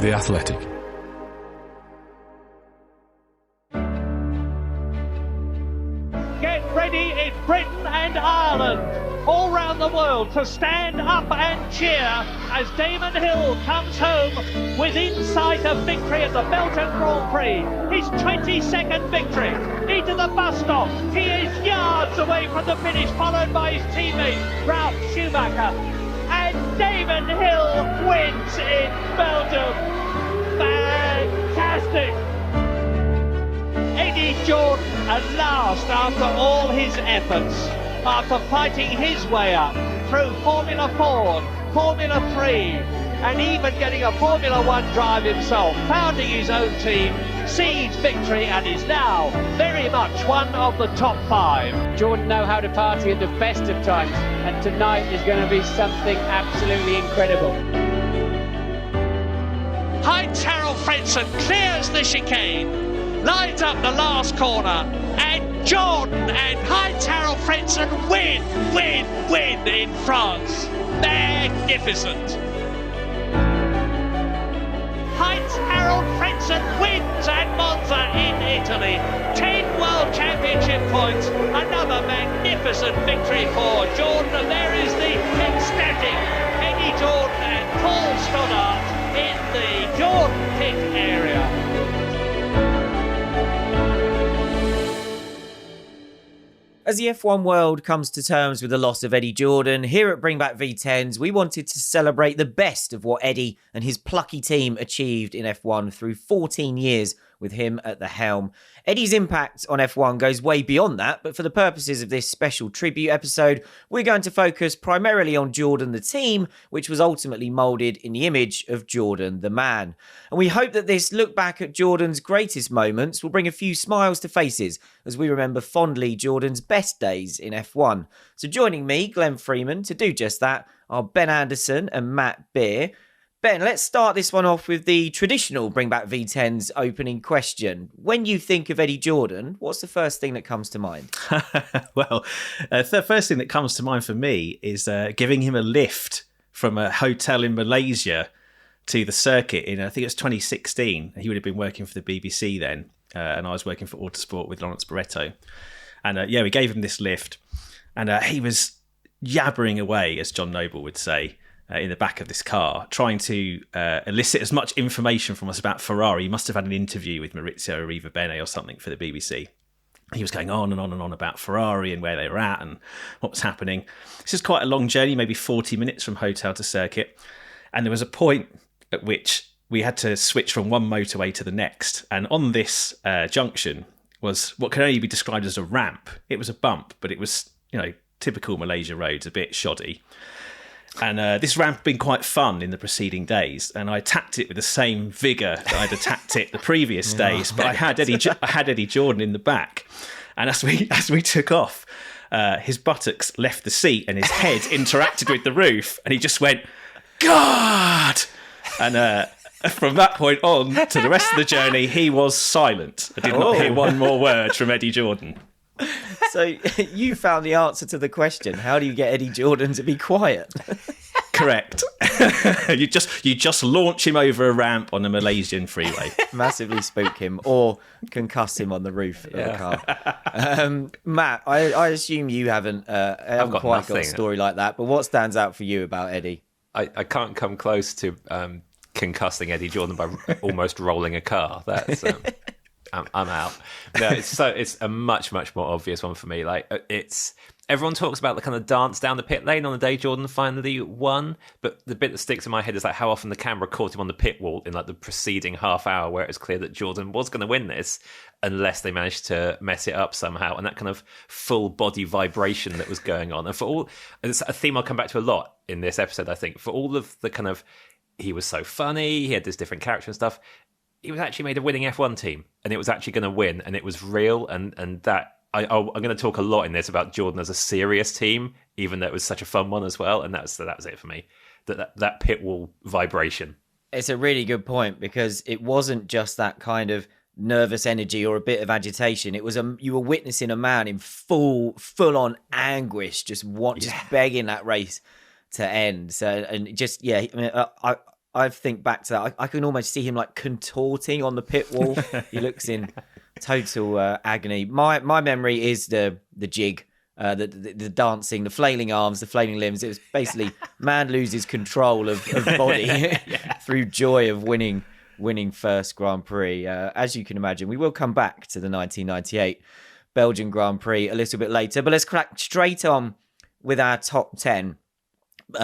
The Athletic. Get ready in Britain and Ireland, all round the world, to stand up and cheer as Damon Hill comes home with insight of victory at the Belgian Grand Prix. His 22nd victory into the bus stop. He is yards away from the finish, followed by his teammate Ralph Schumacher. And Damon Hill wins in Belgium. Fantastic! Eddie Jordan at last, after all his efforts, after fighting his way up through Formula Ford, Formula 3, and even getting a Formula 1 drive himself, founding his own team, sees victory and is now very much one of the top 5. Jordan know how to party at the best of times, and tonight is going to be something absolutely incredible. Heinz Harald Frentzen clears the chicane, lines up the last corner, and Jordan and Heinz Harald Frentzen win in France. Magnificent. Heinz Harald Frentzen wins at Monza in Italy. 10 World Championship points. Another magnificent victory for Jordan. And there is the ecstatic Eddie Jordan and Paul Stoddart in the Jordan pit area. As the F1 world comes to terms with the loss of Eddie Jordan, here at Bring Back V10s, we wanted to celebrate the best of what Eddie and his plucky team achieved in F1 through 14 years with him at the helm. Eddie's impact on F1 goes way beyond that, but for the purposes of this special tribute episode, we're going to focus primarily on Jordan the team, which was ultimately moulded in the image of Jordan the man. And we hope that this look back at Jordan's greatest moments will bring a few smiles to faces as we remember fondly Jordan's best days in F1. So joining me, Glenn Freeman, to do just that are Ben Anderson and Matt Beer. Ben, let's start this one off with the traditional Bring Back V10s opening question. When you think of Eddie Jordan, what's the first thing that comes to mind? Well, the first thing that comes to mind for me is giving him a lift from a hotel in Malaysia to the circuit in, I think it was 2016. He would have been working for the BBC then, and I was working for Autosport with Lawrence Barretto. And we gave him this lift, and he was yabbering away, as John Noble would say, in the back of this car, trying to elicit as much information from us about Ferrari. He must have had an interview with Maurizio Arrivabene or something for the BBC. He was going on and on and on about Ferrari and where they were at and what was happening. This is quite a long journey, maybe 40 minutes from hotel to circuit. And there was a point at which we had to switch from one motorway to the next. And on this junction was what can only be described as a ramp. It was a bump, but it was, typical Malaysia roads, a bit shoddy. And this ramp had been quite fun in the preceding days, and I attacked it with the same vigour that I'd attacked it the previous days. But I had Eddie Jordan in the back, and as we took off, his buttocks left the seat and his head interacted with the roof, and he just went, "God!" And from that point on to the rest of the journey, he was silent. I did not hear one more word from Eddie Jordan. So you found the answer to the question. How do you get Eddie Jordan to be quiet? Correct. You just launch him over a ramp on a Malaysian freeway. Massively spook him or concuss him on the roof of the car. Matt, I assume you haven't quite got a story like that, but what stands out for you about Eddie? I can't come close to concussing Eddie Jordan by almost rolling a car. That's... I'm out. No, it's a much more obvious one for me. Like everyone talks about the kind of dance down the pit lane on the day Jordan finally won, but the bit that sticks in my head is like how often the camera caught him on the pit wall in like the preceding half hour, where it was clear that Jordan was going to win this unless they managed to mess it up somehow. And that kind of full body vibration that was going on, and it's a theme I'll come back to a lot in this episode. I think for all of the kind of he was so funny, he had this different character and stuff. He was actually made a winning F1 team, and it was actually going to win, and it was real. And that I'm going to talk a lot in this about Jordan as a serious team, even though it was such a fun one as well. And that was it for me. That pit wall vibration. It's a really good point, because it wasn't just that kind of nervous energy or a bit of agitation. It was you were witnessing a man in full on anguish, just begging that race to end. So and just I I think back to that. I can almost see him like contorting on the pit wall. He looks in total agony. My memory is the jig, the dancing, the flailing arms, the flailing limbs. It was basically man loses control of body through joy of winning first Grand Prix. As you can imagine, we will come back to the 1998 Belgian Grand Prix a little bit later, but let's crack straight on with our top 10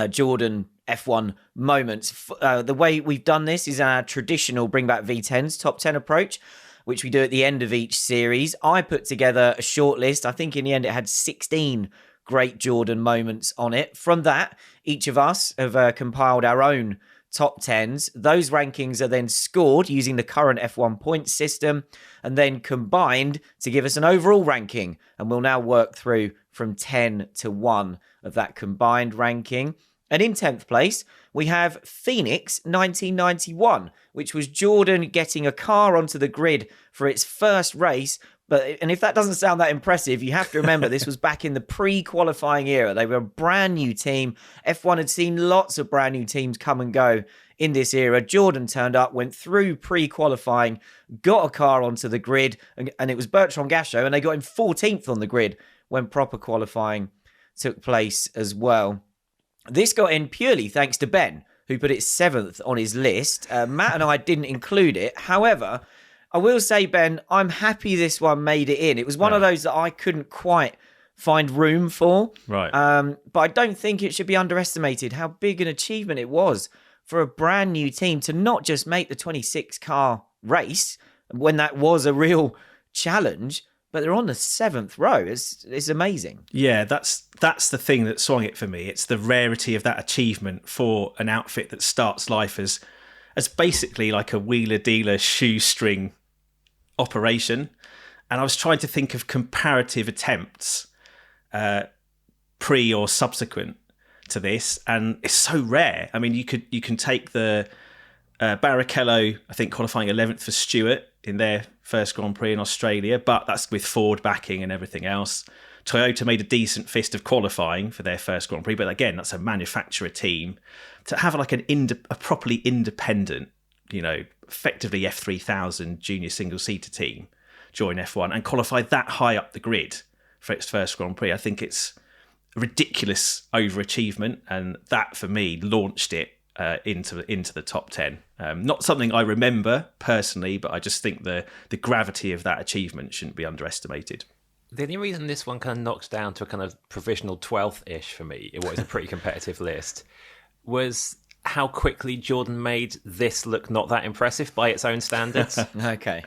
Jordan F1 moments. The way we've done this is our traditional Bring Back V10s top 10 approach, which we do at the end of each series. I put together a short list. I think in the end it had 16 great Jordan moments on it. From that, each of us have compiled our own top 10s. Those rankings are then scored using the current F1 point system and then combined to give us an overall ranking. And we'll now work through from 10 to 1 of that combined ranking. And in 10th place, we have Phoenix 1991, which was Jordan getting a car onto the grid for its first race. And if that doesn't sound that impressive, you have to remember this was back in the pre-qualifying era. They were a brand new team. F1 had seen lots of brand new teams come and go in this era. Jordan turned up, went through pre-qualifying, got a car onto the grid, and it was Bertrand Gachot, and they got him 14th on the grid when proper qualifying took place as well. This got in purely thanks to Ben, who put it 7th on his list. Matt and I didn't include it. However, I will say, Ben, I'm happy this one made it in. It was one of those that I couldn't quite find room for. Right. But I don't think it should be underestimated how big an achievement it was for a brand new team to not just make the 26-car race when that was a real challenge, but they're on the 7th row. It's amazing. Yeah, that's the thing that swung it for me. It's the rarity of that achievement for an outfit that starts life as basically like a wheeler-dealer shoestring operation. And I was trying to think of comparative attempts, pre or subsequent to this, and it's so rare. I mean, you can take the Barrichello, I think, qualifying 11th for Stewart in their first Grand Prix in Australia, but that's with Ford backing and everything else. Toyota made a decent fist of qualifying for their first Grand Prix, but again, that's a manufacturer team. To have like a properly independent, effectively F3000 junior single-seater team join F1 and qualify that high up the grid for its first Grand Prix, I think it's a ridiculous overachievement, and that for me launched it into the top 10. Not something I remember personally, but I just think the gravity of that achievement shouldn't be underestimated. The only reason this one kind of knocks down to a kind of provisional 12th-ish for me, it was a pretty competitive list, was how quickly Jordan made this look not that impressive by its own standards. Okay.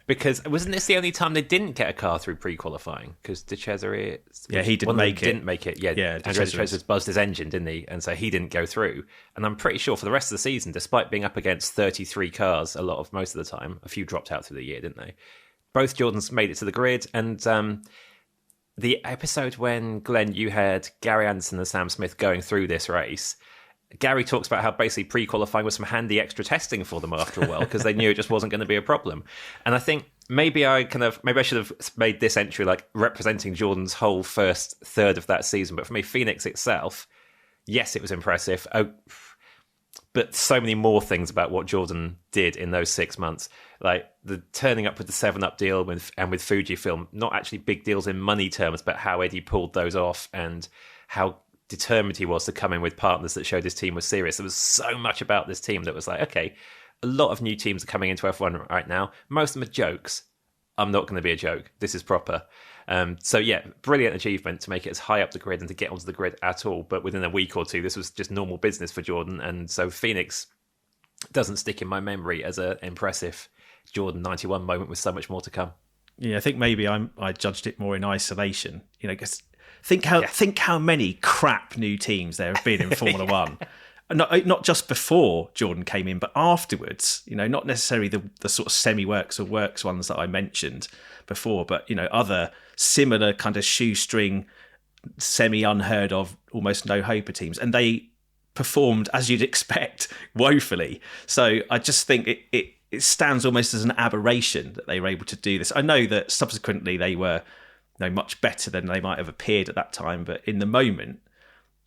Because wasn't this the only time they didn't get a car through pre-qualifying? Because De Cesare... Yeah, he didn't make it. Didn't make it, yeah. Andrea De Cesare's buzzed his engine, didn't he? And so he didn't go through. And I'm pretty sure for the rest of the season, despite being up against 33 cars most of the time, a few dropped out through the year, didn't they? Both Jordans made it to the grid. And the episode when, Glenn, you had Gary Anderson and Sam Smith going through this race... Gary talks about how basically pre-qualifying was some handy extra testing for them after a while because they knew it just wasn't going to be a problem. And I think maybe I should have made this entry like representing Jordan's whole first third of that season. But for me, Phoenix itself, yes, it was impressive. But so many more things about what Jordan did in those 6 months, like the turning up with the 7-Up deal with Fujifilm, not actually big deals in money terms, but how Eddie pulled those off and how determined he was to come in with partners that showed his team was serious. There was so much about this team that was like, okay, a lot of new teams are coming into F1 right now. Most of them are jokes. I'm not going to be a joke. This is proper. So yeah, brilliant achievement to make it as high up the grid and to get onto the grid at all. But within a week or two, this was just normal business for Jordan. And so Phoenix doesn't stick in my memory as an impressive Jordan 91 moment with so much more to come. Yeah, I think maybe I judged it more in isolation, because think how many crap new teams there have been in Formula One. Not just before Jordan came in, but afterwards. Not necessarily the sort of semi-works or works ones that I mentioned before, but other similar kind of shoestring, semi-unheard of, almost no-hoper teams, and they performed as you'd expect, woefully. So I just think it stands almost as an aberration that they were able to do this. I know that subsequently they were much better than they might have appeared at that time, but in the moment,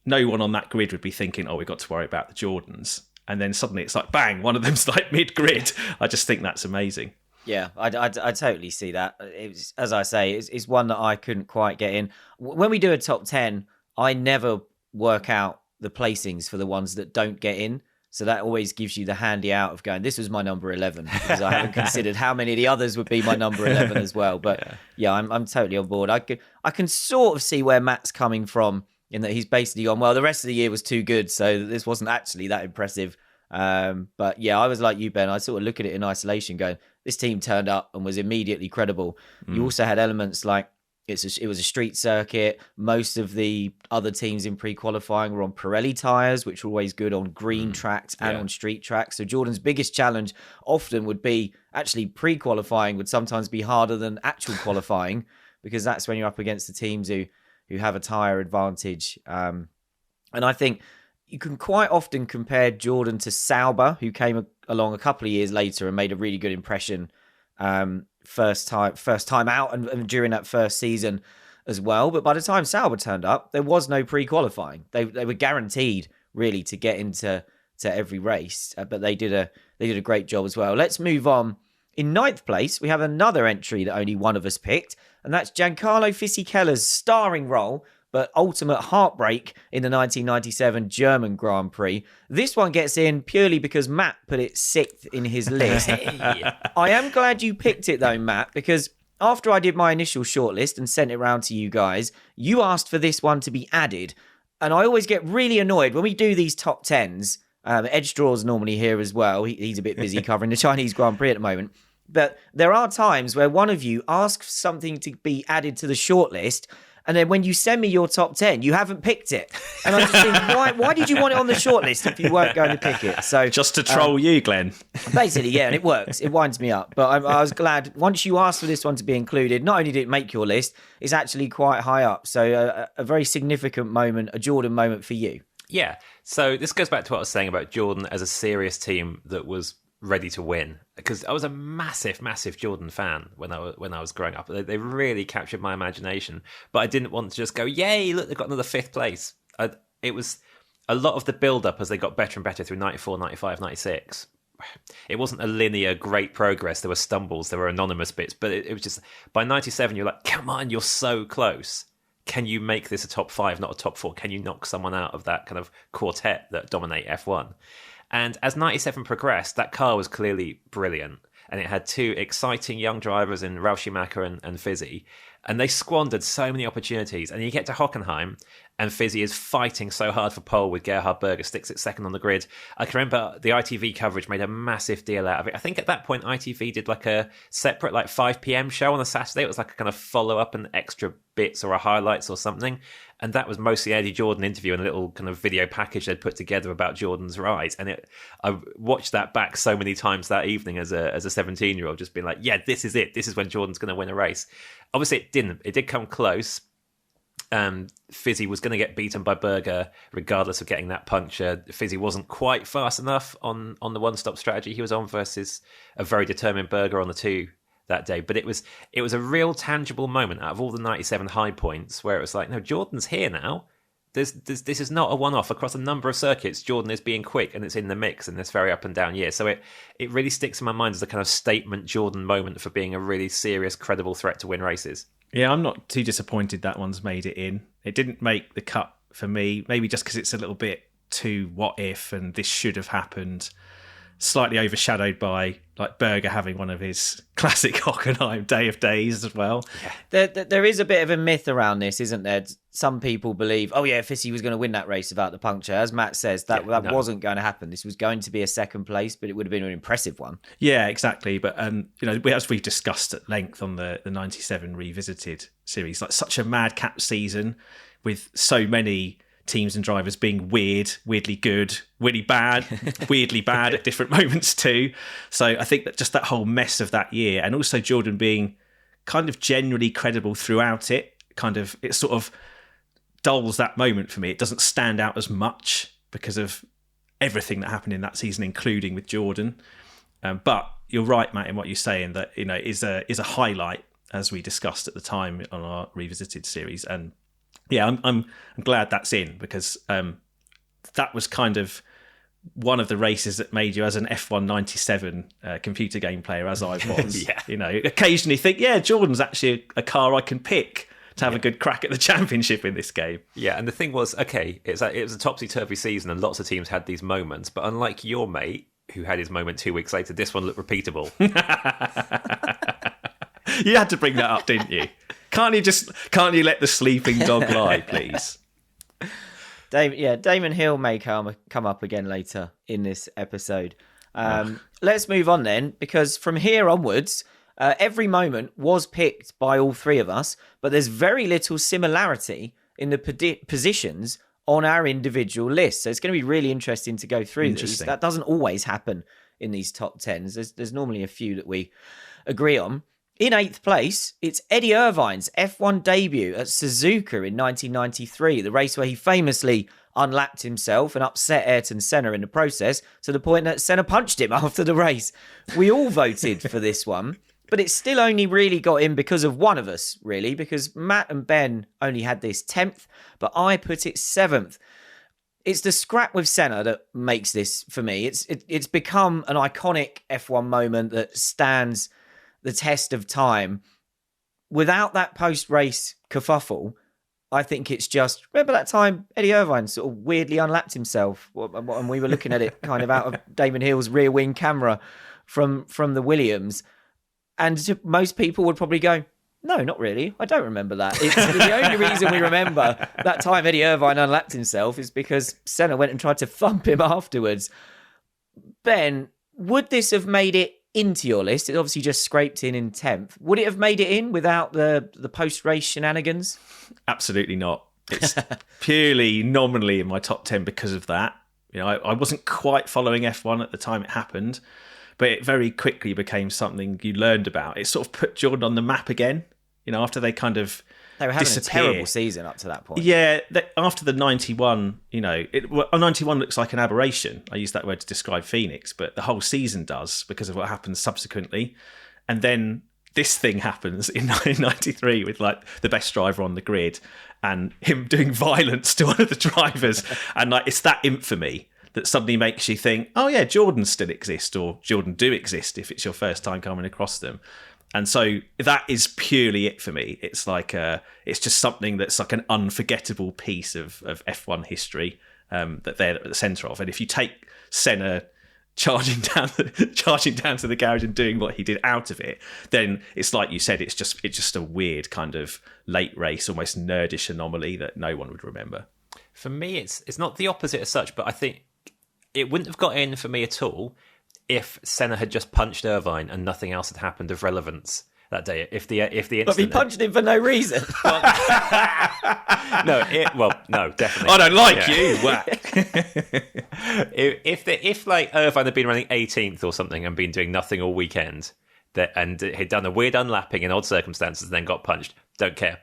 no one on that grid would be thinking, oh, we've got to worry about the Jordans. and then suddenly it's like bang, one of them's like mid-grid. I just think that's amazing. Yeah, I totally see that. It's, as I say, it's one that I couldn't quite get in. When we do a top 10, I never work out the placings for the ones that don't get in. So that always gives you the handy out of going, this was my number 11, because I haven't considered how many of the others would be my number 11 as well. But yeah, I'm totally on board. I can sort of see where Matt's coming from, in that he's basically gone, well, the rest of the year was too good, so this wasn't actually that impressive. But yeah, I was like you, Ben. I sort of look at it in isolation going, this team turned up and was immediately credible. You also had elements like it was a street circuit. Most of the other teams in pre-qualifying were on Pirelli tyres, which are always good on green tracks and on street tracks. So Jordan's biggest challenge often would be actually pre-qualifying would sometimes be harder than actual qualifying, because that's when you're up against the teams who have a tyre advantage. And I think you can quite often compare Jordan to Sauber, who came along a couple of years later and made a really good impression first time out and during that first season as well. But by the time Sauber turned up, there was no pre-qualifying. They were guaranteed really to get into every race, but they did a great job as well. Let's move on. In 9th place, we have another entry that only one of us picked, and that's Giancarlo Fisichella's starring role but ultimate heartbreak in the 1997 German Grand Prix. This one gets in purely because Matt put it 6th in his list. I am glad you picked it though, Matt, because after I did my initial shortlist and sent it round to you guys, you asked for this one to be added. And I always get really annoyed when we do these top 10s. Edge Straw's normally here as well. He's a bit busy covering the Chinese Grand Prix at the moment. But there are times where one of you asks something to be added to the shortlist, and then when you send me your top 10, you haven't picked it. And I just think, why did you want it on the shortlist if you weren't going to pick it? So just to troll you, Glenn. Basically, yeah, and it works. It winds me up. But I was glad once you asked for this one to be included, not only did it make your list, it's actually quite high up. So a very significant moment, a Jordan moment for you. Yeah. So this goes back to what I was saying about Jordan as a serious team that was ready to win, because I was a massive Jordan fan when I was growing up. They really captured my imagination, but I didn't want to just go, yay, look, they've got another 5th place. It was a lot of the build-up as they got better and better through 94, 95, 96. It wasn't a linear great progress. There were stumbles, there were anonymous bits, but it was just, by 97, you're like, come on, you're so close. Can you make this a top 5, not a top 4? Can you knock someone out of that kind of quartet that dominate F1? And as 97 progressed, that car was clearly brilliant. And it had 2 exciting young drivers in Ralf Schumacher and Fizzy. And they squandered so many opportunities. And you get to Hockenheim, and Fizzy is fighting so hard for pole with Gerhard Berger, sticks it 2nd on the grid. I can remember the ITV coverage made a massive deal out of it. I think at that point, ITV did like a separate 5 p.m. show on a Saturday. It was like a kind of follow-up and extra bits or a highlights or something. And that was mostly Eddie Jordan interview and a little kind of video package they'd put together about Jordan's rise. And I watched that back so many times that evening as a 17-year-old, just being like, yeah, this is it. This is when Jordan's going to win a race. Obviously, it didn't. It did come close. Fizzy was going to get beaten by Berger regardless of getting that puncture. Fizzy wasn't quite fast enough on the one-stop strategy he was on versus a very determined Berger on the 2 that day. But it was a real tangible moment out of all the 97 high points where it was like, no, Jordan's here now. This is not a one-off. Across a number of circuits, Jordan is being quick and it's in the mix in this very up and down year. So it really sticks in my mind as a kind of statement Jordan moment for being a really serious, credible threat to win races. Yeah, I'm not too disappointed that one's made it in. It didn't make the cut for me, maybe just because it's a little bit too what if and this should have happened. Slightly overshadowed by Berger having one of his classic Hockenheim Day of Days as well. There is a bit of a myth around this, isn't there? Some people believe, oh yeah, Fissy was going to win that race without the puncture. As Matt says, that wasn't going to happen. This was going to be a 2nd place, but it would have been an impressive one. Yeah, exactly. But as we've discussed at length on the 97 Revisited series, such a madcap season with so many teams and drivers being weirdly good, weirdly bad, weirdly bad at different moments too. So I think that just that whole mess of that year, and also Jordan being kind of generally credible throughout it, it sort of dulls that moment for me. It doesn't stand out as much because of everything that happened in that season, including with Jordan. But you're right, Matt, in what you're saying, that is a highlight, as we discussed at the time on our Revisited series. And yeah, I'm glad that's in, because that was kind of one of the races that made you, as an F1 97 computer game player, as I was, occasionally think, Jordan's actually a car I can pick to have a good crack at the championship in this game. Yeah, and the thing was, it was a topsy-turvy season and lots of teams had these moments, but unlike your mate, who had his moment 2 weeks later, this one looked repeatable. You had to bring that up, didn't you? Can't you let the sleeping dog lie, please? Damon Hill may come up again later in this episode. Let's move on then, because from here onwards, every moment was picked by all three of us, but there's very little similarity in the positions on our individual lists. So it's going to be really interesting to go through these. That doesn't always happen in these top tens. There's normally a few that we agree on. In 8th place, it's Eddie Irvine's F1 debut at Suzuka in 1993, the race where he famously unlapped himself and upset Ayrton Senna in the process, to the point that Senna punched him after the race. We all voted for this one, but it still only really got in because of one of us, really, because Matt and Ben only had this 10th, but I put it 7th. It's the scrap with Senna that makes this for me. It's become an iconic F1 moment that stands the test of time. Without that post-race kerfuffle, I think it's just, remember that time Eddie Irvine sort of weirdly unlapped himself, and we were looking at it kind of out of Damon Hill's rear wing camera from the Williams, and most people would probably go, no, not really, I don't remember that. It's the only reason we remember that time Eddie Irvine unlapped himself is because Senna went and tried to thump him afterwards. Ben, would this have made it into your list? It obviously just scraped in 10th. Would it have made it in without the post-race shenanigans? Absolutely not. It's purely nominally in my top 10 because of that. I wasn't quite following F1 at the time it happened, but it very quickly became something you learned about. It sort of put Jordan on the map again, after they kind of They were having disappear. a terrible season up to that point. Yeah, after the 91, 91 looks like an aberration. I use that word to describe Phoenix, but the whole season does because of what happens subsequently. And then this thing happens in 1993 with like the best driver on the grid and him doing violence to one of the drivers. And like, it's that infamy that suddenly makes you think, oh yeah, Jordan still exists, or Jordan do exist if it's your first time coming across them. And so that is purely it for me. It's like it's just something that's like an unforgettable piece of F1 history that they're at the centre of. And if you take Senna charging down to the garage and doing what he did out of it, then it's like you said, it's just a weird kind of late race, almost nerdish anomaly that no one would remember. For me, it's not the opposite as such, but I think it wouldn't have got in for me at all if Senna had just punched Irvine and nothing else had happened of relevance that day. If the incident, but he punched him for no reason. No, definitely. I don't like you. Whack. if like Irvine had been running 18th or something and been doing nothing all weekend, and he'd done a weird unlapping in odd circumstances and then got punched, don't care.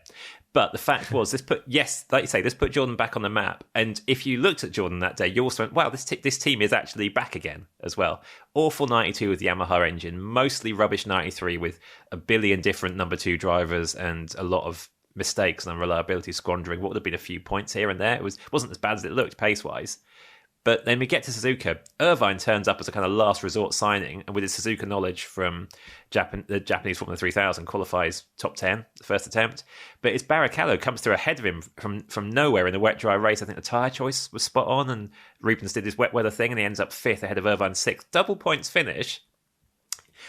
But the fact was, like you say, this put Jordan back on the map. And if you looked at Jordan that day, you also went, wow, this team is actually back again as well. Awful 92 with the Yamaha engine, mostly rubbish 93 with a billion different number 2 drivers and a lot of mistakes and unreliability squandering. What would have been a few points here and there? It wasn't as bad as it looked pace-wise. But then we get to Suzuka. Irvine turns up as a kind of last resort signing, and with his Suzuka knowledge from the Japanese Formula 3000, qualifies top 10, the first attempt. But it's Barrichello comes through ahead of him from nowhere in the wet dry race. I think the tyre choice was spot on, and Rubens did his wet weather thing, and he ends up 5th ahead of Irvine 6th. Double points finish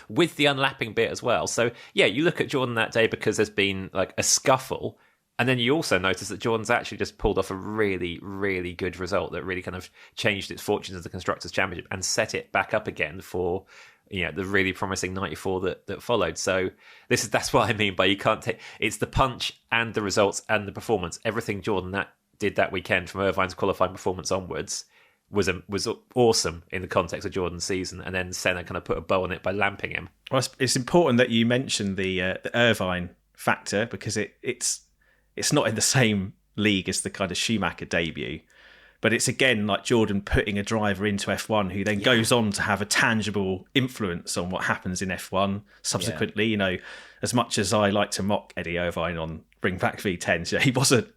with the unlapping bit as well. So yeah, you look at Jordan that day because there's been like a scuffle. And then you also notice that Jordan's actually just pulled off a really, really good result that really kind of changed its fortunes as the Constructors' Championship and set it back up again for the really promising 94 that followed. So that's what I mean by you can't take... It's the punch and the results and the performance. Everything Jordan did that weekend from Irvine's qualifying performance onwards was awesome in the context of Jordan's season. And then Senna kind of put a bow on it by lamping him. Well, it's important that you mention the Irvine factor because it's not in the same league as the kind of Schumacher debut, But it's again like Jordan putting a driver into F1 who then goes on to have a tangible influence on what happens in F1 subsequently. You know, as much as I like to mock Eddie Irvine on Bring Back V10s,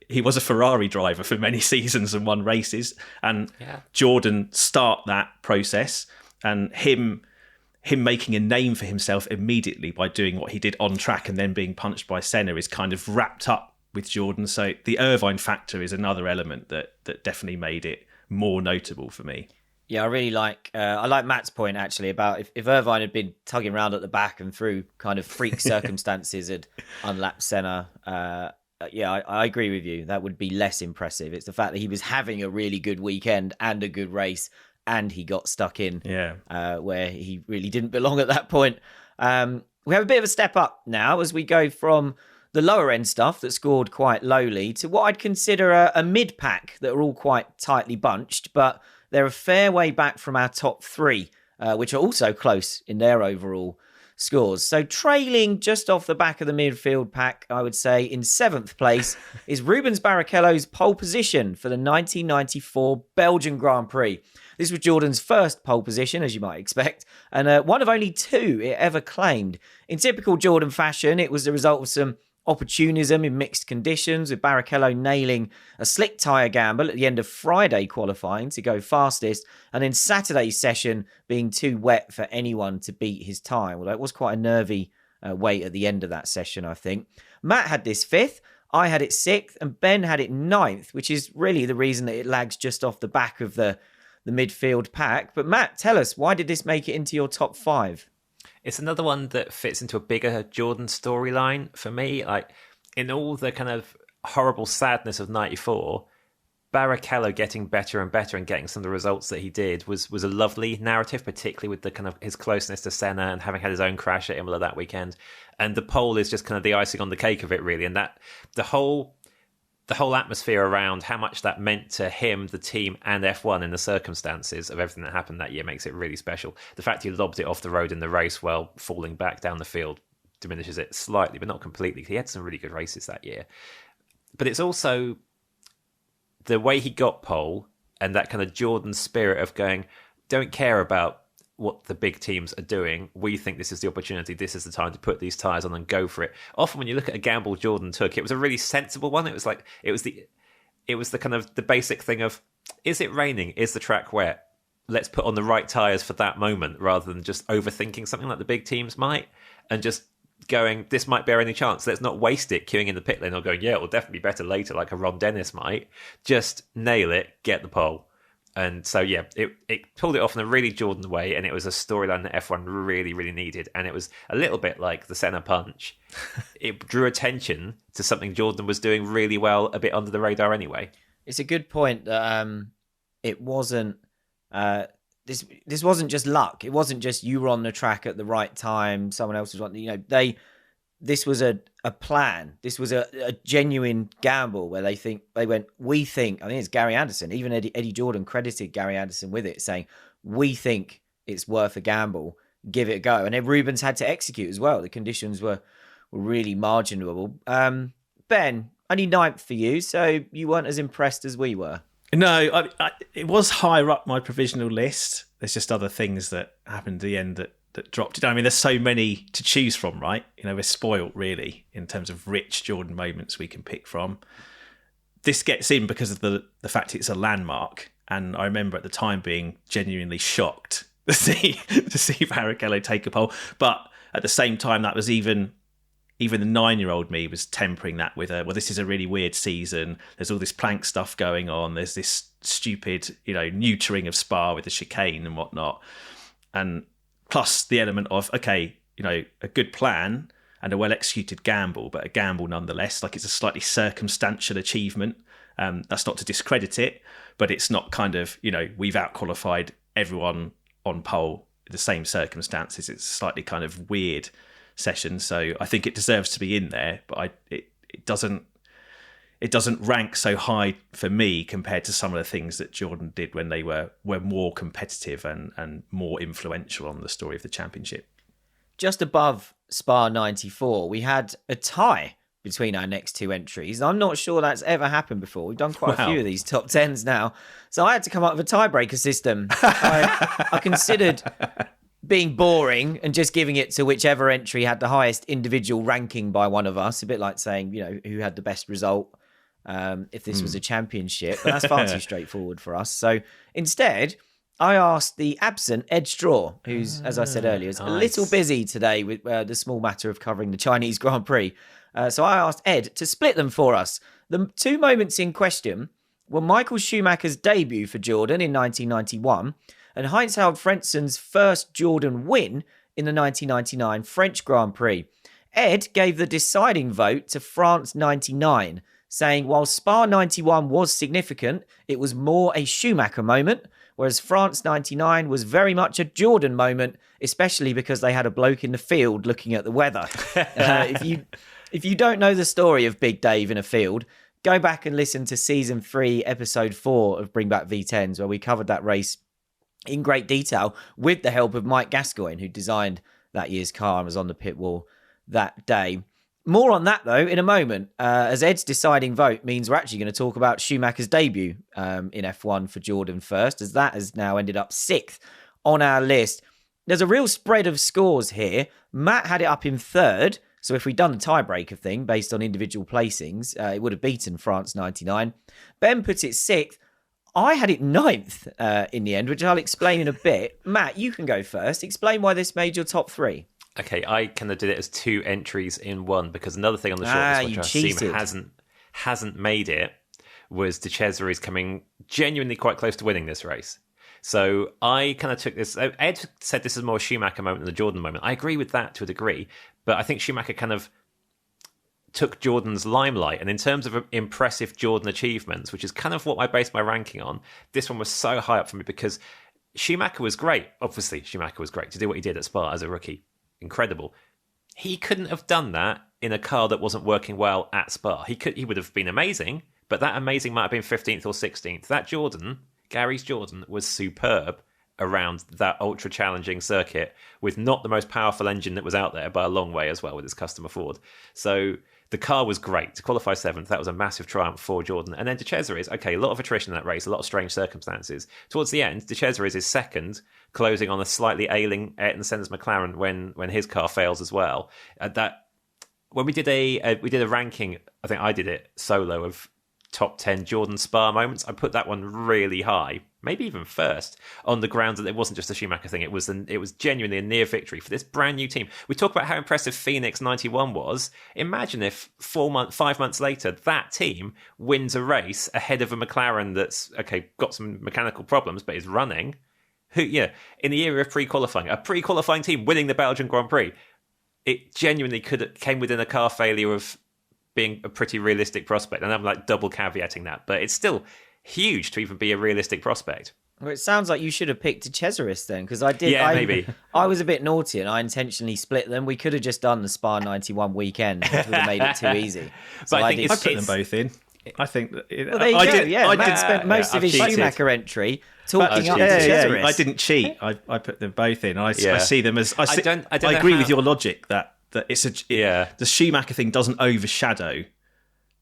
he was a Ferrari driver for many seasons and won races. And Jordan start that process, and him making a name for himself immediately by doing what he did on track and then being punched by Senna is kind of wrapped up with Jordan. So the Irvine factor is another element that definitely made it more notable for me. Yeah, I really like Matt's point actually about if Irvine had been tugging around at the back and through kind of freak circumstances had unlapped Senna. I agree with you. That would be less impressive. It's the fact that he was having a really good weekend and a good race, and he got stuck in where he really didn't belong at that point. We have a bit of a step up now as we go from the lower end stuff that scored quite lowly to what I'd consider a mid pack that are all quite tightly bunched, but they're a fair way back from our top three, which are also close in their overall scores. So trailing just off the back of the midfield pack, I would say in 7th place is Rubens Barrichello's pole position for the 1994 Belgian Grand Prix. This was Jordan's first pole position, as you might expect, and one of only 2 it ever claimed. In typical Jordan fashion, it was the result of some opportunism in mixed conditions, with Barrichello nailing a slick tyre gamble at the end of Friday qualifying to go fastest, and then Saturday's session being too wet for anyone to beat his time, although it was quite a nervy wait at the end of that session, I think. Matt had this 5th, I had it 6th, and Ben had it 9th, which is really the reason that it lags just off the back of the midfield pack. But Matt, tell us, why did this make it into your top 5? It's another one that fits into a bigger Jordan storyline for me. Like, in all the kind of horrible sadness of 94, Barrichello getting better and better and getting some of the results that he did was a lovely narrative, particularly with the kind of his closeness to Senna and having had his own crash at Imola that weekend. And the pole is just kind of the icing on the cake of it, really. And that the whole atmosphere around how much that meant to him, the team, and F1 in the circumstances of everything that happened that year makes it really special. The fact he lobbed it off the road in the race while falling back down the field diminishes it slightly, but not completely. He had some really good races that year. But it's also the way he got pole and that kind of Jordan spirit of going, don't care about what the big teams are doing. We think this is the opportunity. This is the time to put these tyres on and go for it. Often when you look at a gamble Jordan took, it was a really sensible one. It was the kind of the basic thing of, is it raining? Is the track wet? Let's put on the right tyres for that moment, rather than just overthinking something like the big teams might and just going, this might bear any chance. Let's not waste it queuing in the pit lane or going, yeah, it will definitely be better later, like a Ron Dennis might. Just nail it, get the pole. And so, yeah, it pulled it off in a really Jordan way, and it was a storyline that F1 really, really needed. And it was a little bit like the Senna punch. It drew attention to something Jordan was doing really well, a bit under the radar anyway. It's a good point that it wasn't... This wasn't just luck. It wasn't just you were on the track at the right time, someone else was on... This was a plan. This was a genuine gamble where we think, I think it's Gary Anderson, even Eddie Jordan credited Gary Anderson with it, saying, we think it's worth a gamble, give it a go. And then Rubens had to execute as well. The conditions were really marginable. Ben, only 9th for you, so you weren't as impressed as we were. No, it was higher up my provisional list. There's just other things that happened at the end that dropped it down. I mean, there's so many to choose from, right? We're spoilt, really, in terms of rich Jordan moments we can pick from. This gets in because of the fact it's a landmark. And I remember at the time being genuinely shocked to see Barrichello take a pole. But at the same time, that was even the 9-year-old me was tempering that with this is a really weird season. There's all this plank stuff going on. There's this stupid, neutering of Spa with the chicane and whatnot. And plus the element of, okay, a good plan and a well-executed gamble, but a gamble nonetheless. Like, it's a slightly circumstantial achievement. That's not to discredit it, but it's not kind of, we've out-qualified everyone on pole in the same circumstances. It's a slightly kind of weird session. So I think it deserves to be in there, but it doesn't rank so high for me compared to some of the things that Jordan did when they were more competitive and more influential on the story of the championship. Just above Spa 94, we had a tie between our next two entries. I'm not sure that's ever happened before. We've done quite a few of these top 10s now. So I had to come up with a tiebreaker system. I considered being boring and just giving it to whichever entry had the highest individual ranking by one of us. A bit like saying, who had the best result if this was a championship. But that's far too straightforward for us. So instead, I asked the absent Ed Straw, who's, as I said earlier, is a little busy today with the small matter of covering the Chinese Grand Prix. So I asked Ed to split them for us. The two moments in question were Michael Schumacher's debut for Jordan in 1991 and Heinz-Harald Frenzen's first Jordan win in the 1999 French Grand Prix. Ed gave the deciding vote to France 99, saying while Spa 91 was significant, it was more a Schumacher moment, whereas France 99 was very much a Jordan moment, especially because they had a bloke in the field looking at the weather. If you don't know the story of Big Dave in a field, go back and listen to Season 3, Episode 4 of Bring Back V10s, where we covered that race in great detail with the help of Mike Gascoigne, who designed that year's car and was on the pit wall that day. More on that, though, in a moment, as Ed's deciding vote means we're actually going to talk about Schumacher's debut in F1 for Jordan first, as that has now ended up 6th on our list. There's a real spread of scores here. Matt had it up in 3rd, so if we'd done the tiebreaker thing based on individual placings, it would have beaten France 99. Ben puts it 6th. I had it 9th in the end, which I'll explain in a bit. Matt, you can go first. Explain why this made your top 3. Okay, I kind of did it as 2 entries in one, because another thing on the shortlist which I assume hasn't made it was De Cesaris coming genuinely quite close to winning this race. So I kind of took this. Ed said this is more a Schumacher moment than the Jordan moment. I agree with that to a degree, but I think Schumacher kind of took Jordan's limelight. And in terms of impressive Jordan achievements, which is kind of what I based my ranking on, this one was so high up for me because Schumacher was great. Obviously, Schumacher was great to do what he did at Spa as a rookie. Incredible. He couldn't have done that in a car that wasn't working well at Spa. He would have been amazing, but that amazing might have been 15th or 16th. That Jordan, Gary's Jordan, was superb around that ultra challenging circuit with not the most powerful engine that was out there by a long way as well with its customer Ford. So the car was great. To qualify 7th, that was a massive triumph for Jordan. And then De Cesaris, okay, a lot of attrition in that race, a lot of strange circumstances. Towards the end, De Cesaris is 2nd, closing on a slightly ailing Ayrton Senna's McLaren when his car fails as well. When we did a ranking, I think I did it solo of top 10 Jordan Spa moments. I put that one really high, maybe even first, on the grounds that it wasn't just a Schumacher thing. It was genuinely a near victory for this brand new team. We talk about how impressive Phoenix 91 was. Imagine if 5 months later, that team wins a race ahead of a McLaren that's, okay, got some mechanical problems, but is running. In the era of pre-qualifying, a pre-qualifying team winning the Belgian Grand Prix, it genuinely came within a car failure of being a pretty realistic prospect. And I'm like double caveating that, but it's still huge to even be a realistic prospect. Well, it sounds like you should have picked De Cesaris then, because I did. Yeah, maybe. I was a bit naughty and I intentionally split them. We could have just done the Spa 91 weekend, which would have made it too easy. So but I put them both in. I think that well, there you go. Yeah, Matt spent most of his Schumacher entry talking up De Cesaris. I didn't cheat. I put them both in. I see them as. I don't agree with your logic that it's the Schumacher thing doesn't overshadow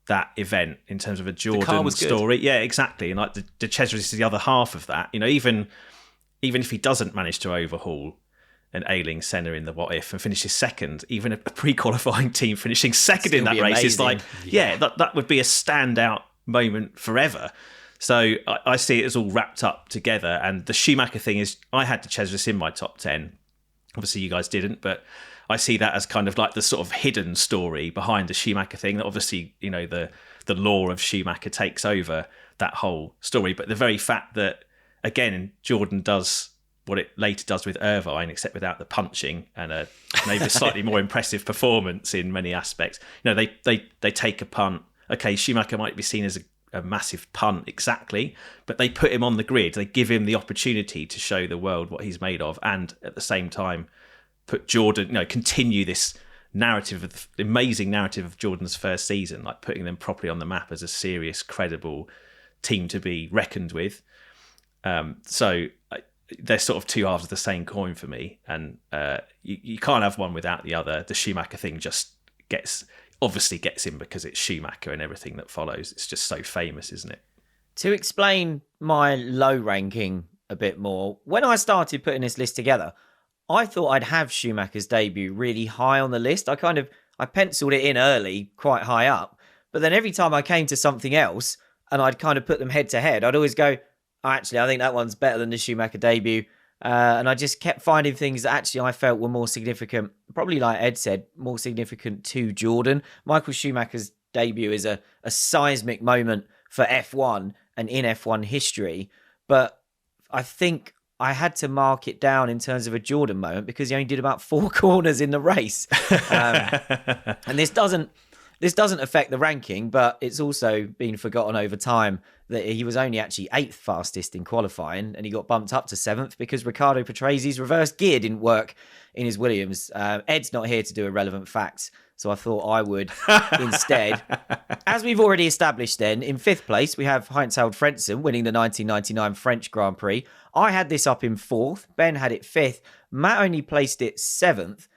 that event in terms of a Jordan story. Yeah, exactly. And like the De Cesaris is the other half of that. Even if he doesn't manage to overhaul an ailing Senna in the what if and finishes 2nd, even a pre-qualifying team finishing 2nd in that race amazing. Is like, that would be a standout moment forever. So I see it as all wrapped up together. And the Schumacher thing is, I had De Cesaris in my top 10. Obviously, you guys didn't, but I see that as kind of like the sort of hidden story behind the Schumacher thing. That obviously, the lore of Schumacher takes over that whole story. But the very fact that, again, Jordan does what it later does with Irvine, except without the punching and maybe a slightly more impressive performance in many aspects. They take a punt. Okay, Schumacher might be seen as a massive punt, exactly, but they put him on the grid. They give him the opportunity to show the world what he's made of, and at the same time, put Jordan, continue this narrative, the amazing narrative of Jordan's first season, like putting them properly on the map as a serious, credible team to be reckoned with. So they're sort of two halves of the same coin for me, and you can't have one without the other. The Schumacher thing just gets obviously gets in because it's Schumacher and everything that follows. It's just so famous, isn't it? To explain my low ranking a bit more, when I started putting this list together, I thought I'd have Schumacher's debut really high on the list. I penciled it in early, quite high up. But then every time I came to something else and I'd kind of put them head to head, I'd always go, actually, I think that one's better than the Schumacher debut. And I just kept finding things that actually I felt were more significant, probably like Ed said, more significant to Jordan. Michael Schumacher's debut is a seismic moment for F1 and in F1 history. But I think I had to mark it down in terms of a Jordan moment because he only did about 4 corners in the race. And this doesn't affect the ranking, but it's also been forgotten over time that he was only actually 8th fastest in qualifying, and he got bumped up to 7th because Riccardo Patresi's reverse gear didn't work in his Williams. Ed's not here to do irrelevant facts, so I thought I would instead. As we've already established then, in 5th place, we have Heinz-Harald Frentzen winning the 1999 French Grand Prix. I had this up in 4th. Ben had it 5th. Matt only placed it 7th.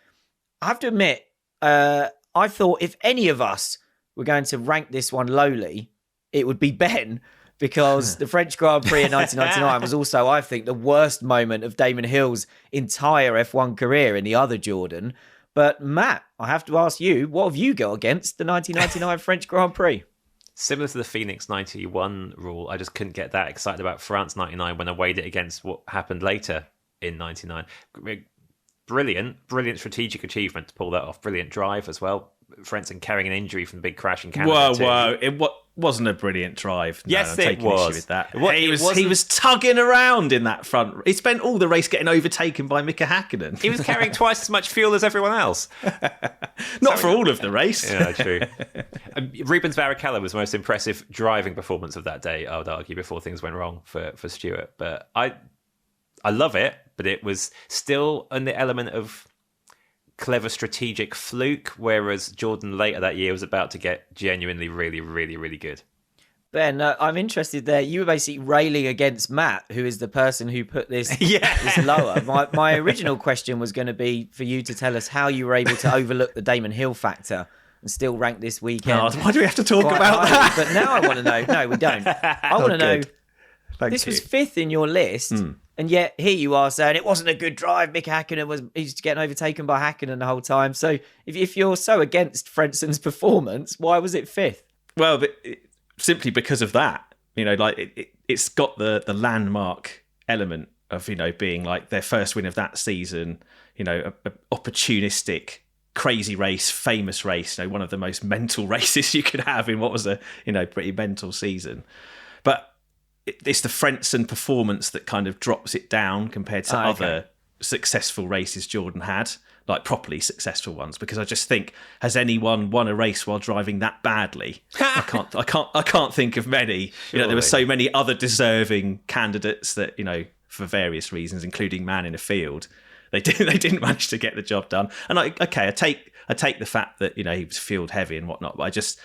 I have to admit, I thought if any of us were going to rank this one lowly, it would be Ben, because the French Grand Prix in 1999 was also, I think, the worst moment of Damon Hill's entire F1 career in the other Jordan. But Matt, I have to ask you, what have you got against the 1999 French Grand Prix? Similar to the Phoenix 91 rule, I just couldn't get that excited about France 99 when I weighed it against what happened later in 99. Brilliant strategic achievement to pull that off. Brilliant drive as well. Frentzen carrying an injury from the big crash in Canada. Whoa. It wasn't a brilliant drive. No, yes, it was. With that. He was tugging around in that front. He spent all the race getting overtaken by Mika Häkkinen. He was carrying twice as much fuel as everyone else. Not for all of the race. Yeah, true. Rubens Barrichello was the most impressive driving performance of that day, I would argue, before things went wrong for Stewart. But I love it, but it was still in the element of clever strategic fluke, whereas Jordan later that year was about to get genuinely really, really, really good. Ben, I'm interested there. You were basically railing against Matt, who is the person who put this, this lower. My original question was going to be for you to tell us how you were able to overlook the Damon Hill factor and still rank this weekend. Oh, why do we have to talk about that? But now I want to know. No, we don't. I want to know. This was 5th in your list. And yet here you are saying it wasn't a good drive. Mika Häkkinen he's getting overtaken by Häkkinen the whole time. So if you're so against Frentzen's performance, why was it 5th? Well, simply because of that. It's got the landmark element of, being like their first win of that season, a opportunistic, crazy race, famous race, one of the most mental races you could have in what was a, pretty mental season. But it's the Frentzen performance that kind of drops it down compared to other successful races Jordan had, like properly successful ones. Because I just think, has anyone won a race while driving that badly? I can't think of many. There were so many other deserving candidates that for various reasons, including man in a field, they didn't manage to get the job done. And I take the fact that he was field heavy and whatnot, but I just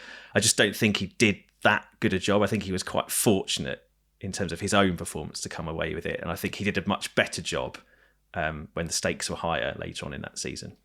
don't think he did that good a job. I think he was quite fortunate in terms of his own performance to come away with it. And I think he did a much better job when the stakes were higher later on in that season.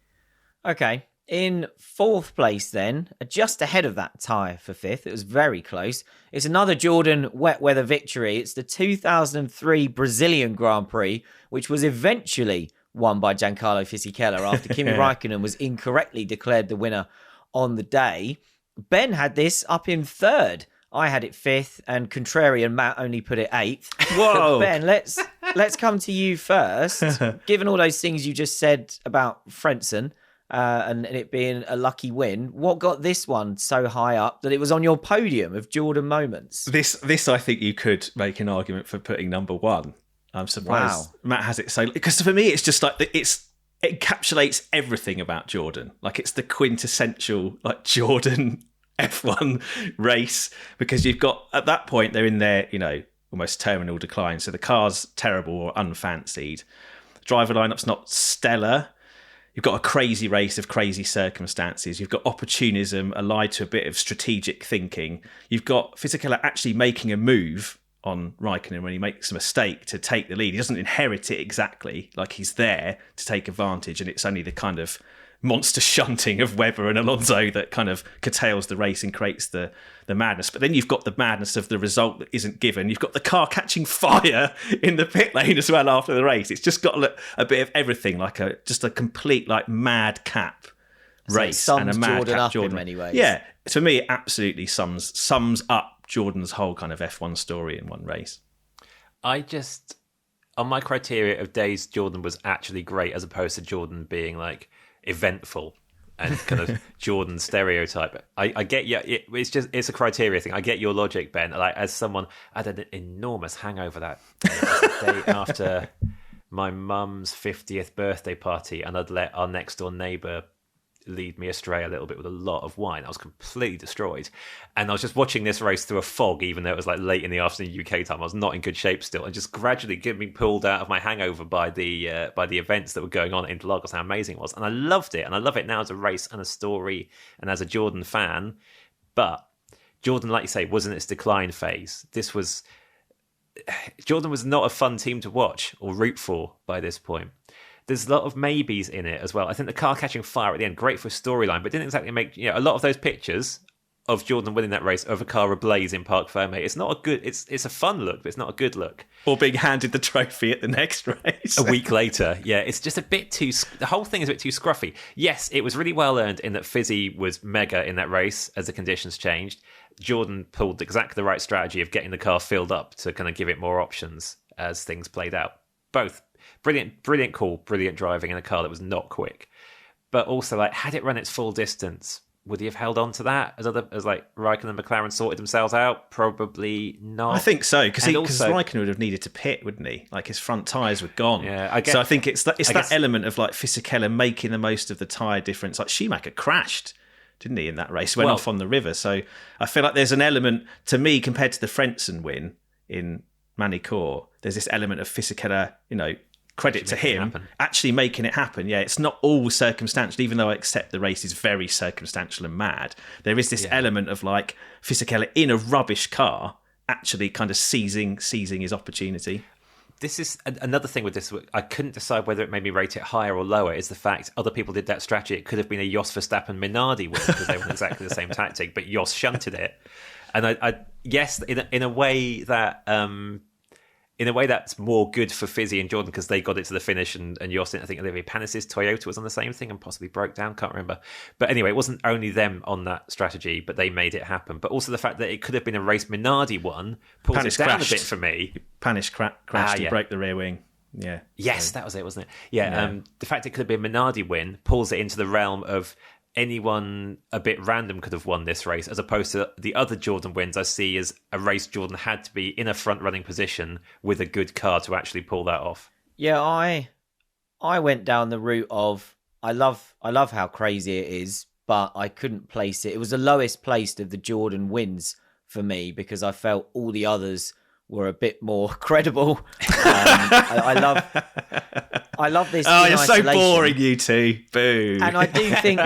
Okay. In 4th place then, just ahead of that tie for 5th, it was very close. It's another Jordan wet weather victory. It's the 2003 Brazilian Grand Prix, which was eventually won by Giancarlo Fisichella after Kimi Räikkönen was incorrectly declared the winner on the day. Ben had this up in 3rd. I had it 5th, and contrarian Matt only put it 8th. Whoa! Ben, let's come to you first. Given all those things you just said about Frentzen and it being a lucky win, what got this one so high up that it was on your podium of Jordan moments? This I think you could make an argument for putting number 1. I'm surprised Matt has it so, because for me it's just like it encapsulates everything about Jordan. Like it's the quintessential Jordan F1 race, because you've got, at that point they're in their almost terminal decline, so the car's terrible or unfancied, driver lineup's not stellar, you've got a crazy race of crazy circumstances, you've got opportunism allied to a bit of strategic thinking, you've got Fisichella actually making a move on Raikkonen when he makes a mistake to take the lead. He doesn't inherit it exactly, like he's there to take advantage, and it's only the kind of monster shunting of Webber and Alonso that kind of curtails the race and creates the madness. But then you've got the madness of the result that isn't given. You've got the car catching fire in the pit lane as well after the race. It's just got a bit of everything, like just a complete like madcap race, so and a madcap Jordan in many ways. Yeah, to me, it absolutely sums up Jordan's whole kind of F1 story in one race. On my criteria of days Jordan was actually great, as opposed to Jordan being like eventful and kind of Jordan stereotype. I get it's a criteria thing. I get your logic, Ben. Like, as someone, I had an enormous hangover that day after my mum's 50th birthday party, and I'd let our next door neighbour lead me astray a little bit with a lot of wine. I was completely destroyed, and I was just watching this race through a fog, even though it was like late in the afternoon UK time. I was not in good shape still, and just gradually getting pulled out of my hangover by the events that were going on at Interlagos, how amazing it was. And I loved it, and I love it now as a race and a story and as a Jordan fan. But Jordan, like you say, was in its decline phase. Jordan was not a fun team to watch or root for by this point. There's a lot of maybes in it as well. I think the car catching fire at the end, great for a storyline, but didn't exactly make, a lot of those pictures of Jordan winning that race of a car ablaze in Parc Fermé. It's not a good, it's a fun look, but it's not a good look. Or being handed the trophy at the next race. A week later. Yeah, it's just a bit too, the whole thing is a bit too scruffy. Yes, it was really well earned in that Fizzy was mega in that race as the conditions changed. Jordan pulled exactly the right strategy of getting the car filled up to kind of give it more options as things played out. Both brilliant call, brilliant driving in a car that was not quick. But also, like, had it run its full distance, would he have held on to that as like Raikkonen and McLaren sorted themselves out? Probably not. I think so, because Raikkonen would have needed to pit, wouldn't he? Like, his front tyres were gone. Yeah, I so I think it's that element of like Fisichella making the most of the tyre difference. Like, Schumacher crashed, didn't he, in that race? Went off on the river. So I feel like there's an element, to me, compared to the Frentzen win in Manicourt, there's this element of Fisichella, credit to him, actually making it happen. Yeah, it's not all circumstantial, even though I accept the race is very circumstantial and mad. There is this element of like Fisichella in a rubbish car actually kind of seizing his opportunity. This is another thing with this. I couldn't decide whether it made me rate it higher or lower. Is the fact other people did that strategy. It could have been a Jos Verstappen Minardi win because they were exactly the same tactic, but Jos shunted it. And I yes, in a way that. In a way, that's more good for Fizzy and Jordan because they got it to the finish, and Jos, I think Olivier Panis's Toyota was on the same thing and possibly broke down, can't remember. But anyway, it wasn't only them on that strategy, but they made it happen. But also the fact that it could have been a race Minardi won pulls Panis it down crashed. a bit for me. Panis crashed and broke the rear wing. Yeah. Yes, that was it, wasn't it? Yeah. The fact it could have been a Minardi win pulls it into the realm of anyone a bit random could have won this race, as opposed to the other Jordan wins I see as a race Jordan had to be in a front running position with a good car to actually pull that off. Yeah, I went down the route of I love how crazy it is, but I couldn't place it. It was the lowest placed of the Jordan wins for me because I felt all the others were a bit more credible. I love this. Oh, you're so boring, you two. Boo. And I do think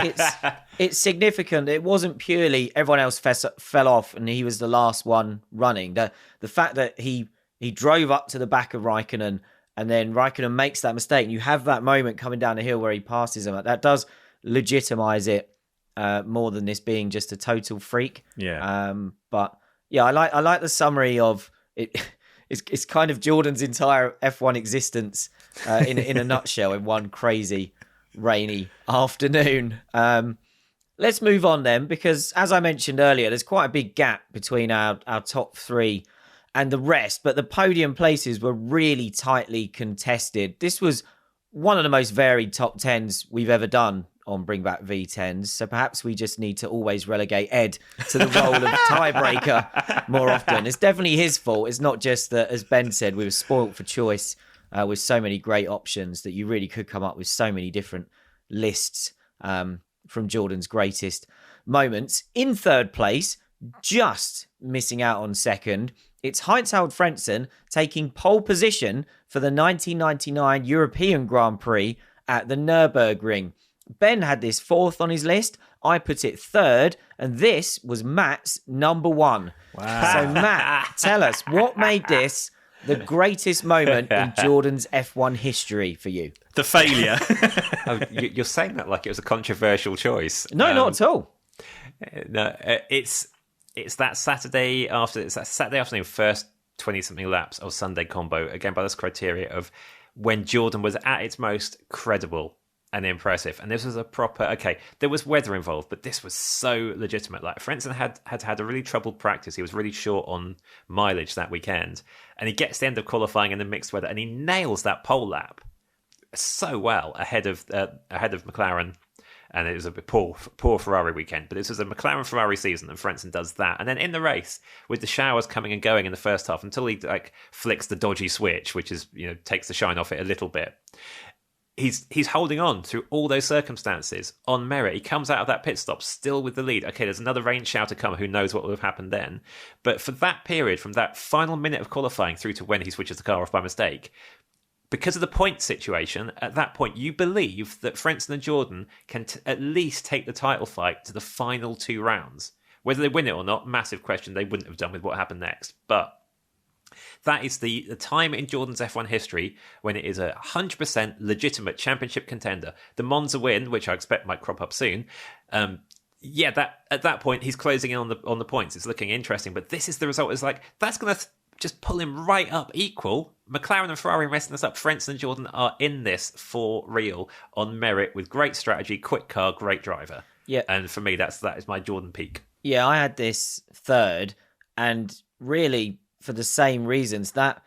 it's significant. It wasn't purely everyone else fell off and he was the last one running. The fact that he drove up to the back of Raikkonen and then Raikkonen makes that mistake, and you have that moment coming down the hill where he passes him. That does legitimize it more than this being just a total freak. Yeah. But yeah, I like the summary of it. It's kind of Jordan's entire F1 existence in a nutshell in one crazy rainy afternoon. Let's move on then, because as I mentioned earlier, there's quite a big gap between our top three and the rest, but the podium places were really tightly contested. This was one of the most varied top 10s we've ever done on Bring Back V10s, so perhaps we just need to always relegate Ed to the role of tiebreaker more often. It's definitely his fault. It's not just that, as Ben said, we were spoilt for choice with so many great options that you really could come up with so many different lists from Jordan's greatest moments. In third place, just missing out on second, it's Heinz-Harald Frentzen taking pole position for the 1999 European Grand Prix at the Nürburgring. Ben had this 4th on his list. I put it 3rd, and this was Matt's number 1. Wow. So Matt, tell us, what made this the greatest moment in Jordan's F1 history for you? The failure. Oh, you're saying that like it was a controversial choice. No, not at all. No, it's that Saturday afternoon, first 20-something laps of Sunday combo, again by this criteria of when Jordan was at its most credible and impressive. And this was a proper, there was weather involved, but this was so legitimate. Like, Frentzen had a really troubled practice. He was really short on mileage that weekend. And he gets to the end of qualifying in the mixed weather, and he nails that pole lap so well ahead of McLaren. And it was a poor Ferrari weekend, but this was a McLaren Ferrari season, and Frentzen does that. And then in the race, with the showers coming and going in the first half, until he flicks the dodgy switch, which is takes the shine off it a little bit. He's holding on through all those circumstances on merit. He comes out of that pit stop still with the lead. Okay, there's another rain shower to come. Who knows what will have happened then? But for that period, from that final minute of qualifying through to when he switches the car off by mistake, because of the point situation, at that point, you believe that Frentzen and Jordan can at least take the title fight to the final 2 rounds. Whether they win it or not, massive question. They wouldn't have done with what happened next. But that is the time in Jordan's F1 history when it is a 100% legitimate championship contender. The Monza win, which I expect might crop up soon, that at that point, he's closing in on the points. It's looking interesting. But this is the result. It's like, that's going to just pull him right up equal. McLaren and Ferrari messing us up. Frentzen and Jordan are in this for real on merit with great strategy, quick car, great driver. Yeah. And for me, that is my Jordan peak. Yeah, I had this 3rd, and really for the same reasons, that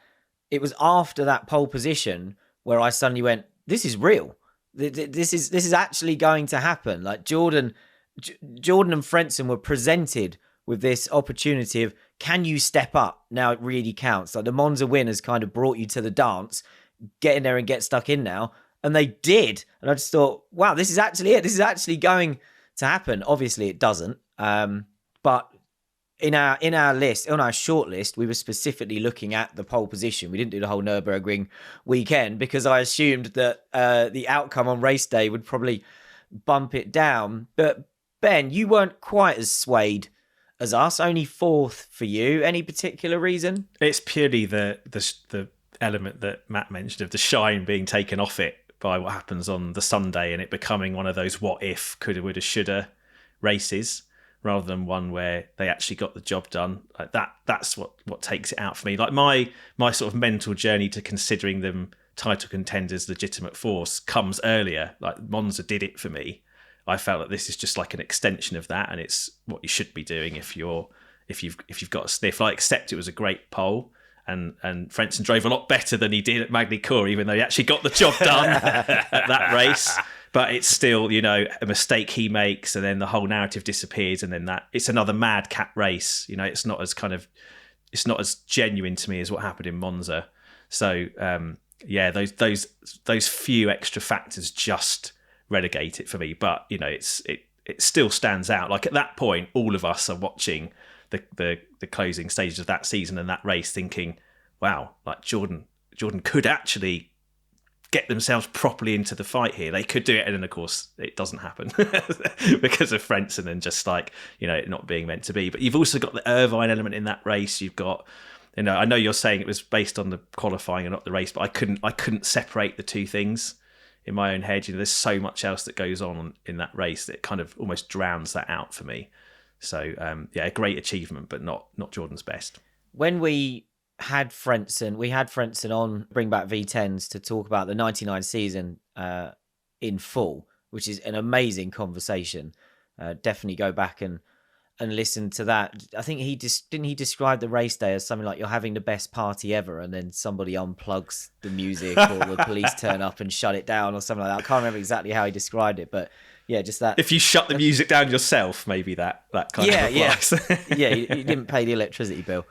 it was after that pole position where I suddenly went, this is real. This is actually going to happen. Like Jordan and Frentzen were presented with this opportunity of, can you step up? Now it really counts. Like the Monza win has kind of brought you to the dance. Get in there and get stuck in now. And they did. And I just thought, wow, this is actually it. This is actually going to happen. Obviously it doesn't. But in our list, on our short list, we were specifically looking at the pole position. We didn't do the whole Nürburgring weekend because I assumed that the outcome on race day would probably bump it down. But Ben, you weren't quite as swayed as us, only 4th for you. Any particular reason? It's purely the element that Matt mentioned of the shine being taken off it by what happens on the Sunday and it becoming one of those what if, coulda, woulda, shoulda races rather than one where they actually got the job done. Like that's what takes it out for me. Like my sort of mental journey to considering them title contenders, legitimate force comes earlier. Like Monza did it for me. I felt that this is just like an extension of that, and it's what you should be doing if you've got a sniff. I accept it was a great pole, and Frentzen drove a lot better than he did at Magny-Cours, even though he actually got the job done at that race. But it's still, a mistake he makes, and then the whole narrative disappears, and then it's another madcap race. It's not as genuine to me as what happened in Monza. So those few extra factors just relegate it for me, but it still stands out. Like at that point, all of us are watching the closing stages of that season and that race, thinking, "Wow, like Jordan could actually get themselves properly into the fight here. They could do it." And then, of course, it doesn't happen because of Frentzen and just it not being meant to be. But you've also got the Irvine element in that race. You've got, I know you're saying it was based on the qualifying and not the race, but I couldn't separate the two things in my own head. There's so much else that goes on in that race that kind of almost drowns that out for me. So a great achievement, but not Jordan's best. When we had Frentzen on Bring Back V10s to talk about the 99 season in full, which is an amazing conversation. Definitely go back and listen to that. I think didn't he describe the race day as something like, you're having the best party ever, and then somebody unplugs the music or the police turn up and shut it down or something like that. I can't remember exactly how he described it, but yeah, just that. If you shut the music down yourself, maybe that kind of applies. Yeah, you didn't pay the electricity bill,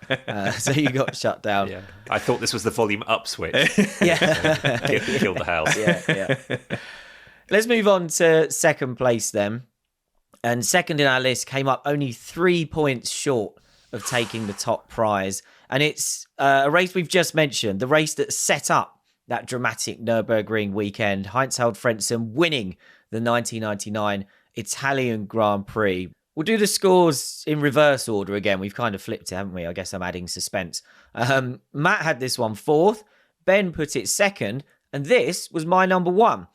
so you got shut down. Yeah. I thought this was the volume up switch. Yeah. Killed the house. Yeah. Let's move on to second place then. And second in our list came up only 3 points short of taking the top prize. And it's a race we've just mentioned, the race that set up that dramatic Nürburgring weekend. Heinz-Harald Frentzen winning the 1999 Italian Grand Prix. We'll do the scores in reverse order again. We've kind of flipped it, haven't we? I guess I'm adding suspense. Matt had this one fourth. Ben put it second. And this was my number one.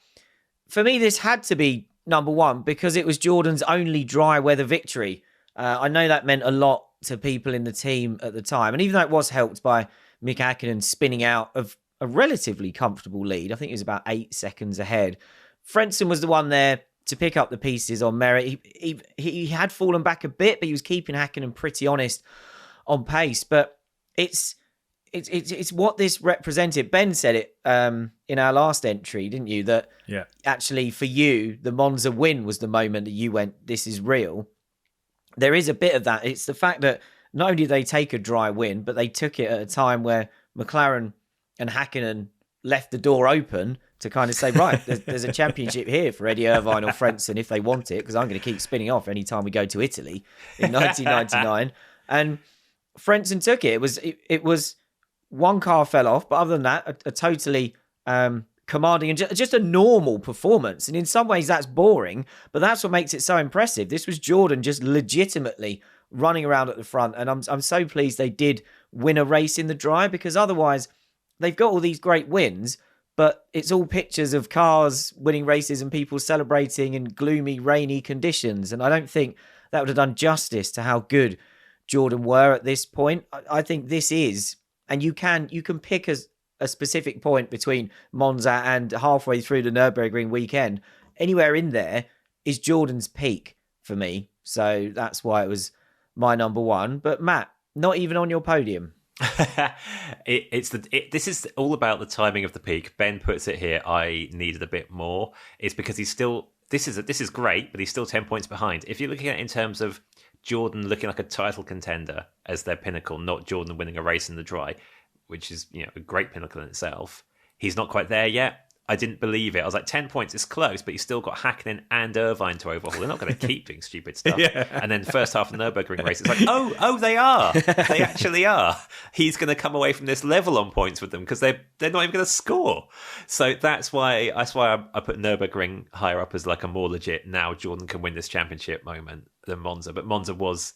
For me, this had to be number one because it was Jordan's only dry weather victory. I know that meant a lot to people in the team at the time. And even though it was helped by Mick Häkkinen spinning out of a relatively comfortable lead, I think he was about 8 seconds ahead, Frentzen was the one there to pick up the pieces on merit. He had fallen back a bit, but he was keeping Häkkinen pretty honest on pace. But it's what this represented. Ben said it in our last entry, didn't you? That actually for you, the Monza win was the moment that you went, this is real. There is a bit of that. It's the fact that not only did they take a dry win, but they took it at a time where McLaren and Häkkinen left the door open to kind of say, right, there's a championship here for Eddie Irvine or Frentzen if they want it, because I'm going to keep spinning off any time we go to Italy in 1999. And Frentzen took it. It was one car fell off, but other than that, a totally commanding and just a normal performance. And in some ways that's boring, but that's what makes it so impressive. This was Jordan just legitimately running around at the front. And I'm so pleased they did win a race in the dry, because otherwise they've got all these great wins, but it's all pictures of cars winning races and people celebrating in gloomy, rainy conditions. And I don't think that would have done justice to how good Jordan were at this point. I think this is, and you can pick a specific point between Monza and halfway through the Nürburgring weekend. Anywhere in there is Jordan's peak for me. So that's why it was my number one. But Matt, not even on your podium. This is all about the timing of the peak. Ben puts it here, I needed a bit more. It's because he's still, this is great, but he's still 10 points behind. If you're looking at it in terms of Jordan looking like a title contender as their pinnacle, not Jordan winning a race in the dry, which is, a great pinnacle in itself, he's not quite there yet. I didn't believe it. I was like, 10 points is close, but you've still got Häkkinen and Irvine to overhaul. They're not going to keep doing stupid stuff. Yeah. And then first half of the Nürburgring race, it's like, oh, they are. They actually are. He's going to come away from this level on points with them because they're not even going to score. So that's why I put Nürburgring higher up as like a more legit, now Jordan can win this championship moment than Monza. But Monza was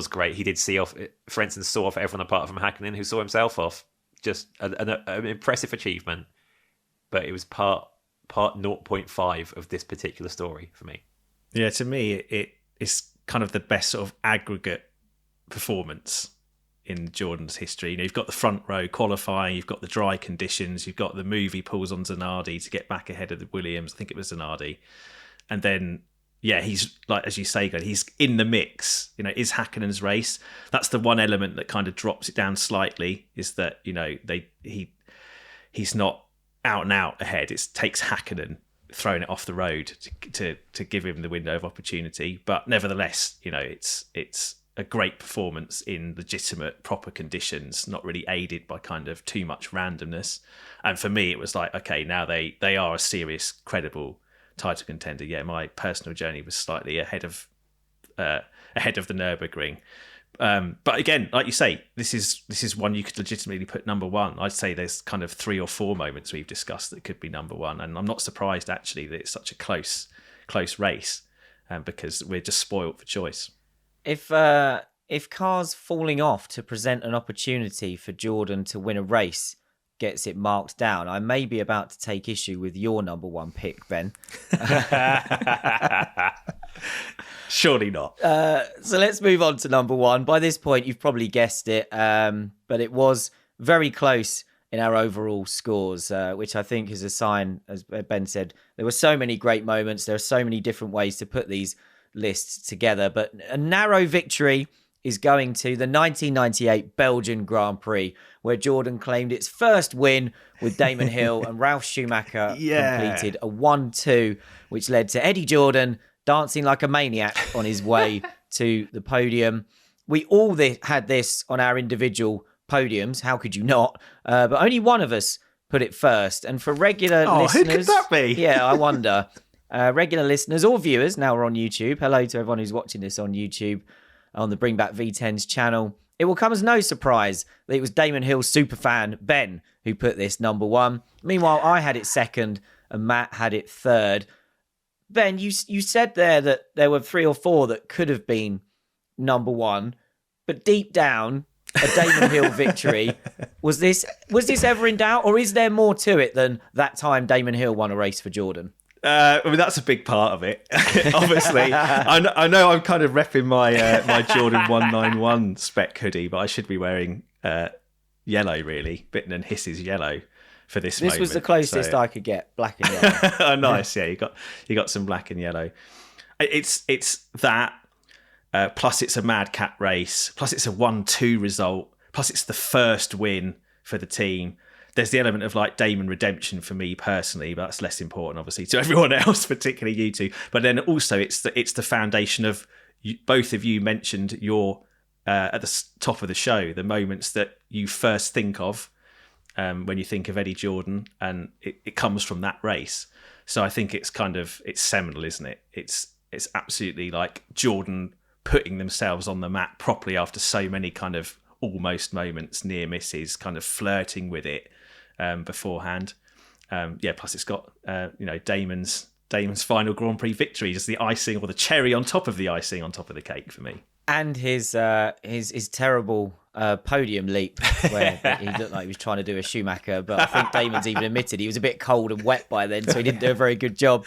great. He did see off, Frentzen saw off everyone apart from Häkkinen, who saw himself off. Just an impressive achievement. But it was part 0.5 of this particular story for me. Yeah, to me, it is kind of the best sort of aggregate performance in Jordan's history. You've got the front row qualifying, you've got the dry conditions, you've got the move he pulls on Zanardi to get back ahead of the Williams. I think it was Zanardi. And then, he's, like, as you say, Glenn, he's in the mix. Is Häkkinen's race. That's the one element that kind of drops it down slightly, is that, he's not out and out ahead. It takes Häkkinen throwing it off the road to give him the window of opportunity. But nevertheless, it's a great performance in legitimate, proper conditions, not really aided by kind of too much randomness. And for me, it was like, okay, now they are a serious, credible title contender. Yeah, my personal journey was slightly ahead of the Nürburgring. But again, like you say, this is one you could legitimately put number one. I'd say there's kind of 3 or 4 moments we've discussed that could be number one, and I'm not surprised actually that it's such a close race, because we're just spoilt for choice. If cars falling off to present an opportunity for Jordan to win a race gets it marked down, I may be about to take issue with your number one pick, Ben. Surely not. So let's move on to number one. By this point, you've probably guessed it, but it was very close in our overall scores, which I think is a sign, as Ben said, there were so many great moments. There are so many different ways to put these lists together, but a narrow victory is going to the 1998 Belgian Grand Prix, where Jordan claimed its first win with Damon Hill and Ralf Schumacher completed a 1-2, which led to Eddie Jordan dancing like a maniac on his way to the podium. We all had this on our individual podiums. How could you not? But only one of us put it first. And for regular listeners... who could that be? Yeah, I wonder. Regular listeners or viewers, now we're on YouTube. Hello to everyone who's watching this on YouTube, on the Bring Back V10s channel. It will come as no surprise that it was Damon Hill's superfan, Ben, who put this number 1. Meanwhile, I had it second and Matt had it third. Ben, you said there that there were 3 or 4 that could have been number 1, but deep down, a Damon Hill victory, was this ever in doubt, or is there more to it than that time Damon Hill won a race for Jordan? I mean, that's a big part of it. Obviously, I know I'm kind of repping my Jordan 191 spec hoodie, but I should be wearing yellow, really. Bitten and Hiss's yellow for this moment. This was the closest I could get, black and yellow. Oh, nice. Yeah, you got some black and yellow. It's that, plus it's a Mad Cat race, plus it's a 1-2 result, plus it's the first win for the team. There's the element of like Damon redemption for me personally, but that's less important, obviously, to everyone else, particularly you two. But then also it's the foundation of both of you mentioned your at the top of the show, the moments that you first think of when you think of Eddie Jordan, and it comes from that race. So I think it's seminal, isn't it? It's absolutely like Jordan putting themselves on the map properly after so many kind of almost moments, near misses, kind of flirting with it. Beforehand, plus it's got Damon's final Grand Prix victory, just the icing or the cherry on top of the icing on top of the cake for me. And his terrible podium leap where he looked like he was trying to do a Schumacher, but I think Damon's even admitted he was a bit cold and wet by then, so he didn't do a very good job.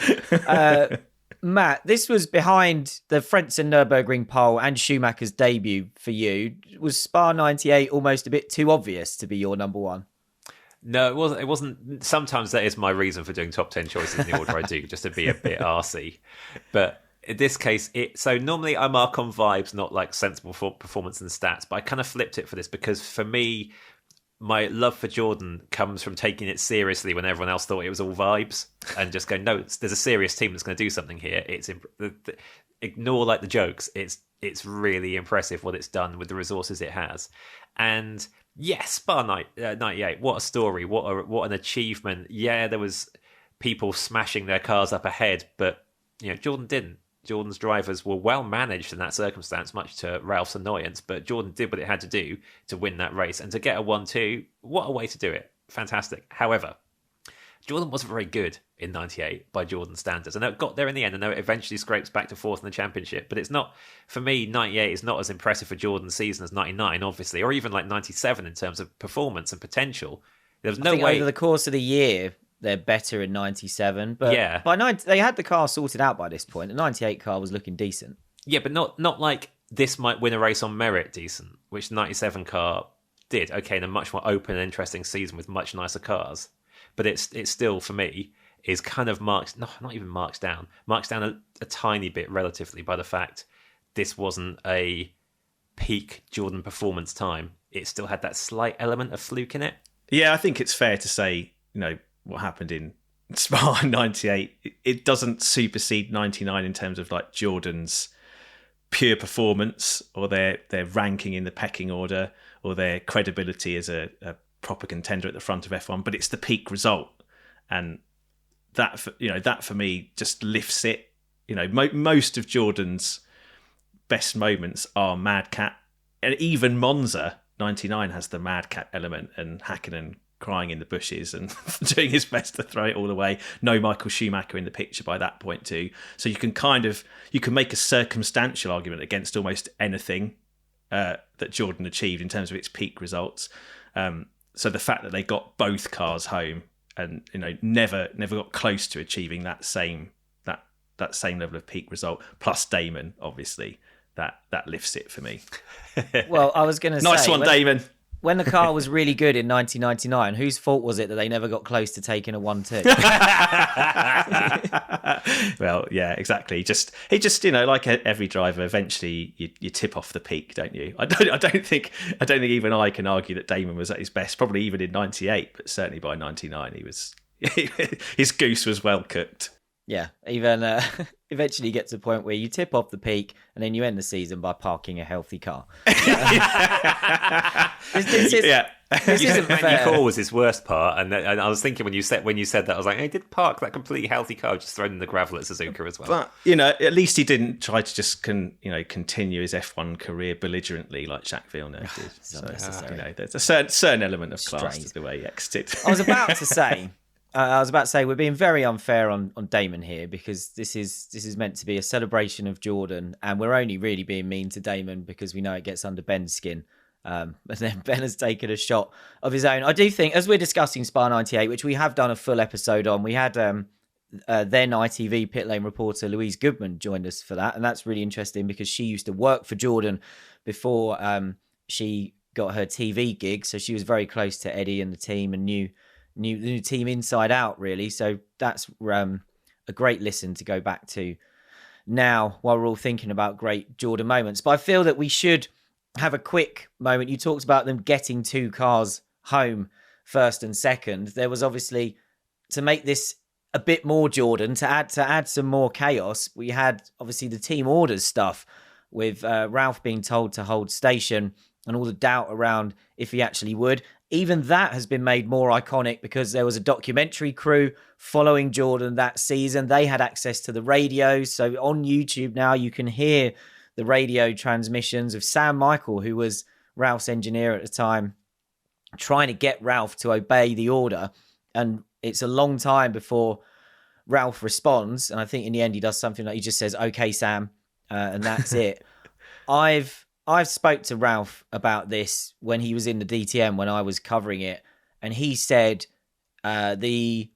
Matt, this was behind the Frentzen Nürburgring pole and Schumacher's debut for you. Was Spa 98 almost a bit too obvious to be your number 1? No, it wasn't. Sometimes that is my reason for doing top 10 choices in the order I do, just to be a bit arsey. But in this case, so normally I mark on vibes, not like sensible performance and stats, but I kind of flipped it for this because for me, my love for Jordan comes from taking it seriously when everyone else thought it was all vibes and just going, no, there's a serious team that's going to do something here. Ignore like the jokes. It's really impressive what it's done with the resources it has. And yes, Spa 98. What a story! What an achievement! Yeah, there was people smashing their cars up ahead, but Jordan didn't. Jordan's drivers were well managed in that circumstance, much to Ralph's annoyance. But Jordan did what it had to do to win that race and to get a 1-2. What a way to do it! Fantastic. However, Jordan wasn't very good in 98 by Jordan standards. I know it got there in the end. I know it eventually scrapes back to 4th in the championship, but it's not, for me, 98 is not as impressive for Jordan's season as 99, obviously, or even like 97 in terms of performance and potential. There was no way. Over the course of the year, they're better in 97, but yeah. They had the car sorted out by this point. The 98 car was looking decent. Yeah, but not like this might win a race on merit decent, which the 97 car did. Okay, in a much more open and interesting season with much nicer cars. But it's still, for me, is kind of marked down a tiny bit relatively by the fact this wasn't a peak Jordan performance time. It still had that slight element of fluke in it. Yeah, I think it's fair to say, what happened in Spa 98, it doesn't supersede 99 in terms of like Jordan's pure performance or their ranking in the pecking order or their credibility as a proper contender at the front of F1, but it's the peak result, and that for me just lifts it. Most of Jordan's best moments are Mad Cat, and even Monza 99 has the Mad Cat element, and Hakkinen crying in the bushes and doing his best to throw it all away. No Michael Schumacher in the picture by that point too, so you can make a circumstantial argument against almost anything that Jordan achieved in terms of its peak results. So the fact that they got both cars home and never got close to achieving that same level of peak result, plus Damon, obviously, that lifts it for me. Well, I was going to say, nice one, Damon. When the car was really good in 1999, whose fault was it that they never got close to taking a 1-2? Well, yeah, exactly. It just like every driver, eventually you tip off the peak, don't you? I don't think even I can argue that Damon was at his best, probably even in 98, but certainly by 99 he was his goose was well cooked. Yeah, even eventually you get to the point where you tip off the peak and then you end the season by parking a healthy car. This isn't And fair. you call was his worst part, and I was thinking when you said that, I was like, hey, did Park that completely healthy car just thrown in the gravel at Suzuka as well? But at least he didn't try to just continue his F1 career belligerently like Jacques Villeneuve did. So there's a certain element of class Strange. to the way he exited. I was about to say, we're being very unfair on Damon here, because this is meant to be a celebration of Jordan, and we're only really being mean to Damon because we know it gets under Ben's skin. And then Ben has taken a shot of his own. I do think, as we're discussing Spa 98, which we have done a full episode on, we had then ITV pit lane reporter Louise Goodman joined us for that, and that's really interesting because she used to work for Jordan before she got her TV gig, so she was very close to Eddie and the team and knew the new team inside out, really. So that's a great listen to go back to now while we're all thinking about great Jordan moments. But I feel that we should have a quick moment. You talked about them getting 2 cars home, first and second. There was obviously, to make this a bit more Jordan, to add some more chaos, we had obviously the team orders stuff with Ralph being told to hold station and all the doubt around if he actually would. Even that has been made more iconic because there was a documentary crew following Jordan that season. They had access to the radio. So on YouTube now you can hear the radio transmissions of Sam Michael, who was Ralph's engineer at the time, trying to get Ralph to obey the order. And it's a long time before Ralph responds. And I think in the end, he does something like he just says, "Okay, Sam," and that's it. I've spoke to Ralph about this when he was in the DTM, when I was covering it. And he said the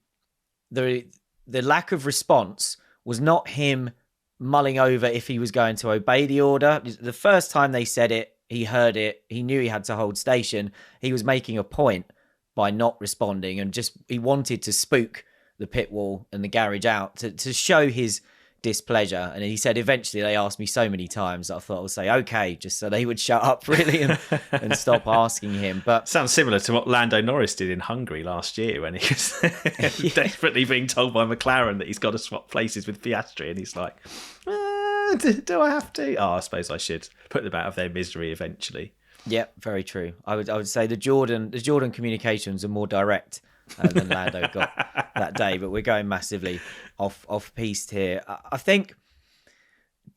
lack of response was not him mulling over if he was going to obey the order. The first time they said it, he heard it, he knew he had to hold station. He was making a point by not responding, and just he wanted to spook the pit wall and the garage out to show his displeasure. And he said eventually they asked me so many times that I thought I would say okay, just so they would shut up, really, and stop asking him. But sounds similar to what Lando Norris did in Hungary last year when he was desperately being told by McLaren that he's got to swap places with Piastri, and he's like, do I have to? I suppose I should put them out of their misery eventually. Yeah, very true. I would say the Jordan communications are more direct than Lando got that day, but we're going massively off piste here. I think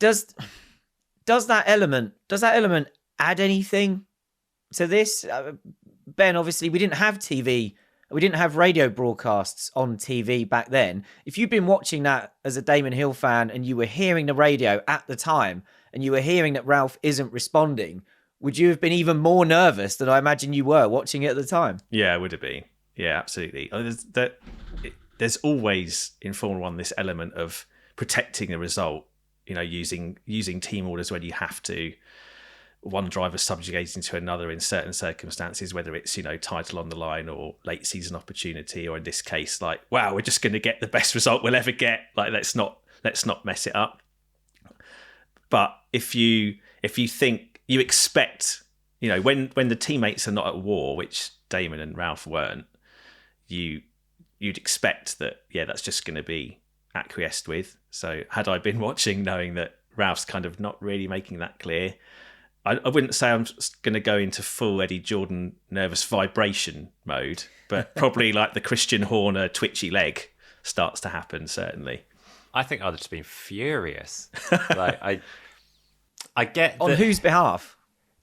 does that element add anything to this? Ben, obviously we didn't have TV, we didn't have radio broadcasts on TV back then. If you'd been watching that as a Damon Hill fan and you were hearing the radio at the time and you were hearing that Ralph isn't responding, would you have been even more nervous than I imagine you were watching it at the time? Yeah, it would have been. Yeah, absolutely. There's always in Formula One this element of protecting the result, using team orders when you have to, one driver subjugating to another in certain circumstances, whether it's, title on the line or late season opportunity, or in this case, like, wow, we're just going to get the best result we'll ever get. Like, let's not mess it up. But if you think, you expect, when the teammates are not at war, which Damon and Ralph weren't, you'd expect that, that's just going to be acquiesced with. So had I been watching knowing that Ralph's kind of not really making that clear, I wouldn't say I'm going to go into full Eddie Jordan nervous vibration mode, but probably like the Christian Horner twitchy leg starts to happen, certainly. I think I'd have just been furious. Like, I get on whose behalf?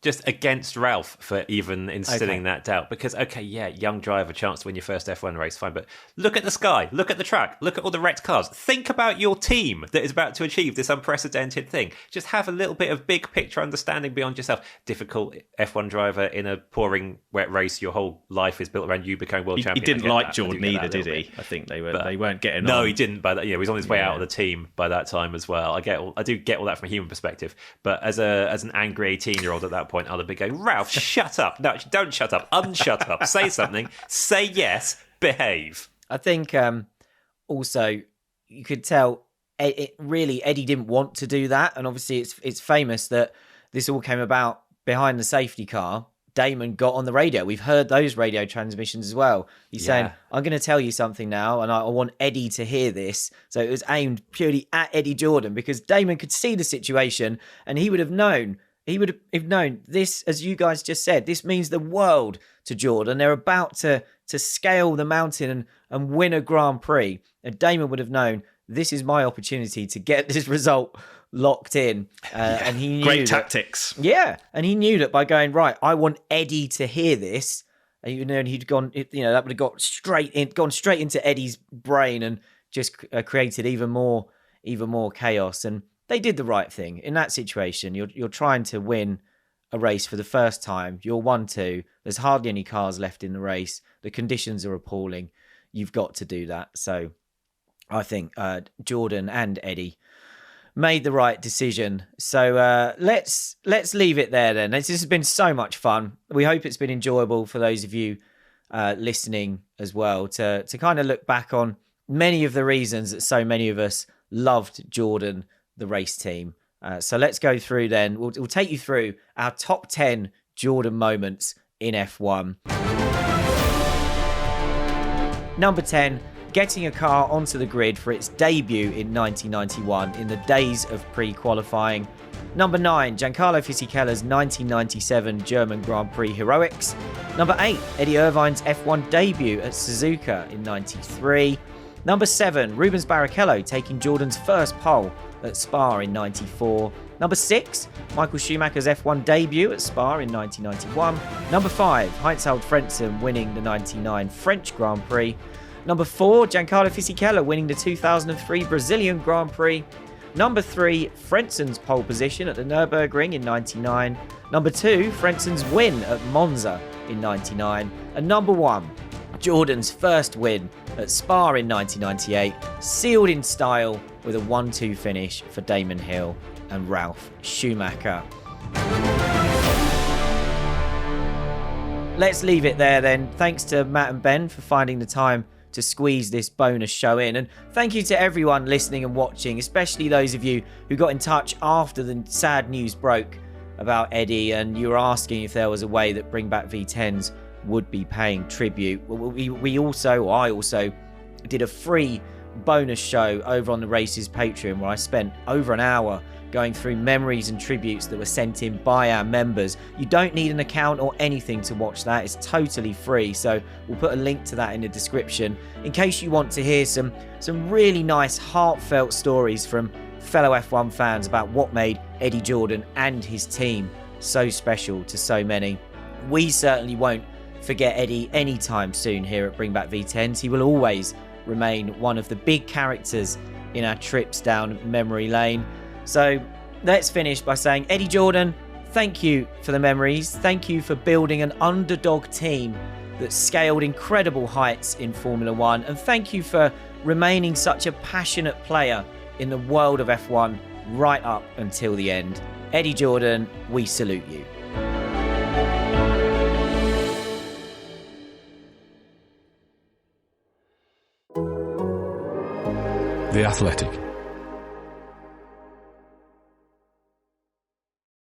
Just against Ralph for even instilling that doubt. Because, young driver, chance to win your first F1 race, fine. But look at the sky, look at the track, look at all the wrecked cars. Think about your team that is about to achieve this unprecedented thing. Just have a little bit of big picture understanding beyond yourself. Difficult F1 driver in a pouring wet race. Your whole life is built around you becoming world champion. He didn't like Jordan either, did he? I think they weren't getting on. No, he didn't. But he was on his way out of the team by that time as well. I do get all that from a human perspective. But as an angry 18-year-old at that point, I'd have been going, Ralph, shut up. No, don't shut up. Unshut up. Say something. Say yes. Behave. I think also you could tell Eddie didn't want to do that. And obviously it's famous that this all came about behind the safety car. Damon got on the radio. We've heard those radio transmissions as well. He's saying, I'm going to tell you something now, and I want Eddie to hear this. So it was aimed purely at Eddie Jordan, because Damon could see the situation and he would have known he would have known this, as you guys just said, this means the world to Jordan. They're about to scale the mountain and win a Grand Prix. And Damon would have known, this is my opportunity to get this result locked in. And he knew great tactics. Yeah. And he knew that by going, right, I want Eddie to hear this. And he'd gone, that would have gone straight into Eddie's brain and just created even more chaos. And they did the right thing in that situation. You're trying to win a race for the first time. You're 1-2. There's hardly any cars left in the race. The conditions are appalling. You've got to do that. So I think Jordan and Eddie made the right decision. So let's leave it there then. This has been so much fun. We hope it's been enjoyable for those of you listening as well to kind of look back on many of the reasons that so many of us loved Jordan, the race team. So let's go through then. We'll take you through our top 10 Jordan moments in F1. Number 10, getting a car onto the grid for its debut in 1991 in the days of pre-qualifying. Number 9, Giancarlo Fisichelle's 1997 German Grand Prix heroics. Number 8, Eddie Irvine's F1 debut at Suzuka in 93. Number 7, Rubens Barrichello taking Jordan's first pole at Spa in 94. Number 6, Michael Schumacher's F1 debut at Spa in 1991. Number 5, Heinz-Harald Frentzen winning the 99 French Grand Prix. Number 4, Giancarlo Fisichella winning the 2003 Brazilian Grand Prix. Number 3, Frentzen's pole position at the Nürburgring in 99. Number 2, Frentzen's win at Monza in 99. And number 1, Jordan's first win at Spa in 1998, sealed in style with a 1-2 finish for Damon Hill and Ralf Schumacher. Let's leave it there then. Thanks to Matt and Ben for finding the time to squeeze this bonus show in. And thank you to everyone listening and watching, especially those of you who got in touch after the sad news broke about Eddie and you were asking if there was a way that Bring Back V10s would be paying tribute. I also did a free bonus show over on the Race's Patreon where I spent over an hour going through memories and tributes that were sent in by our members. You don't need an account or anything to watch that. It's totally free. So we'll put a link to that in the description in case you want to hear some really nice heartfelt stories from fellow F1 fans about what made Eddie Jordan and his team so special to so many. We certainly won't forget Eddie anytime soon here at Bring Back V10s. He will always remain one of the big characters in our trips down memory lane. So let's finish by saying, Eddie Jordan, thank you for the memories. Thank you for building an underdog team that scaled incredible heights in Formula One. And thank you for remaining such a passionate player in the world of F1 right up until the end. Eddie Jordan, we salute you. The Athletic.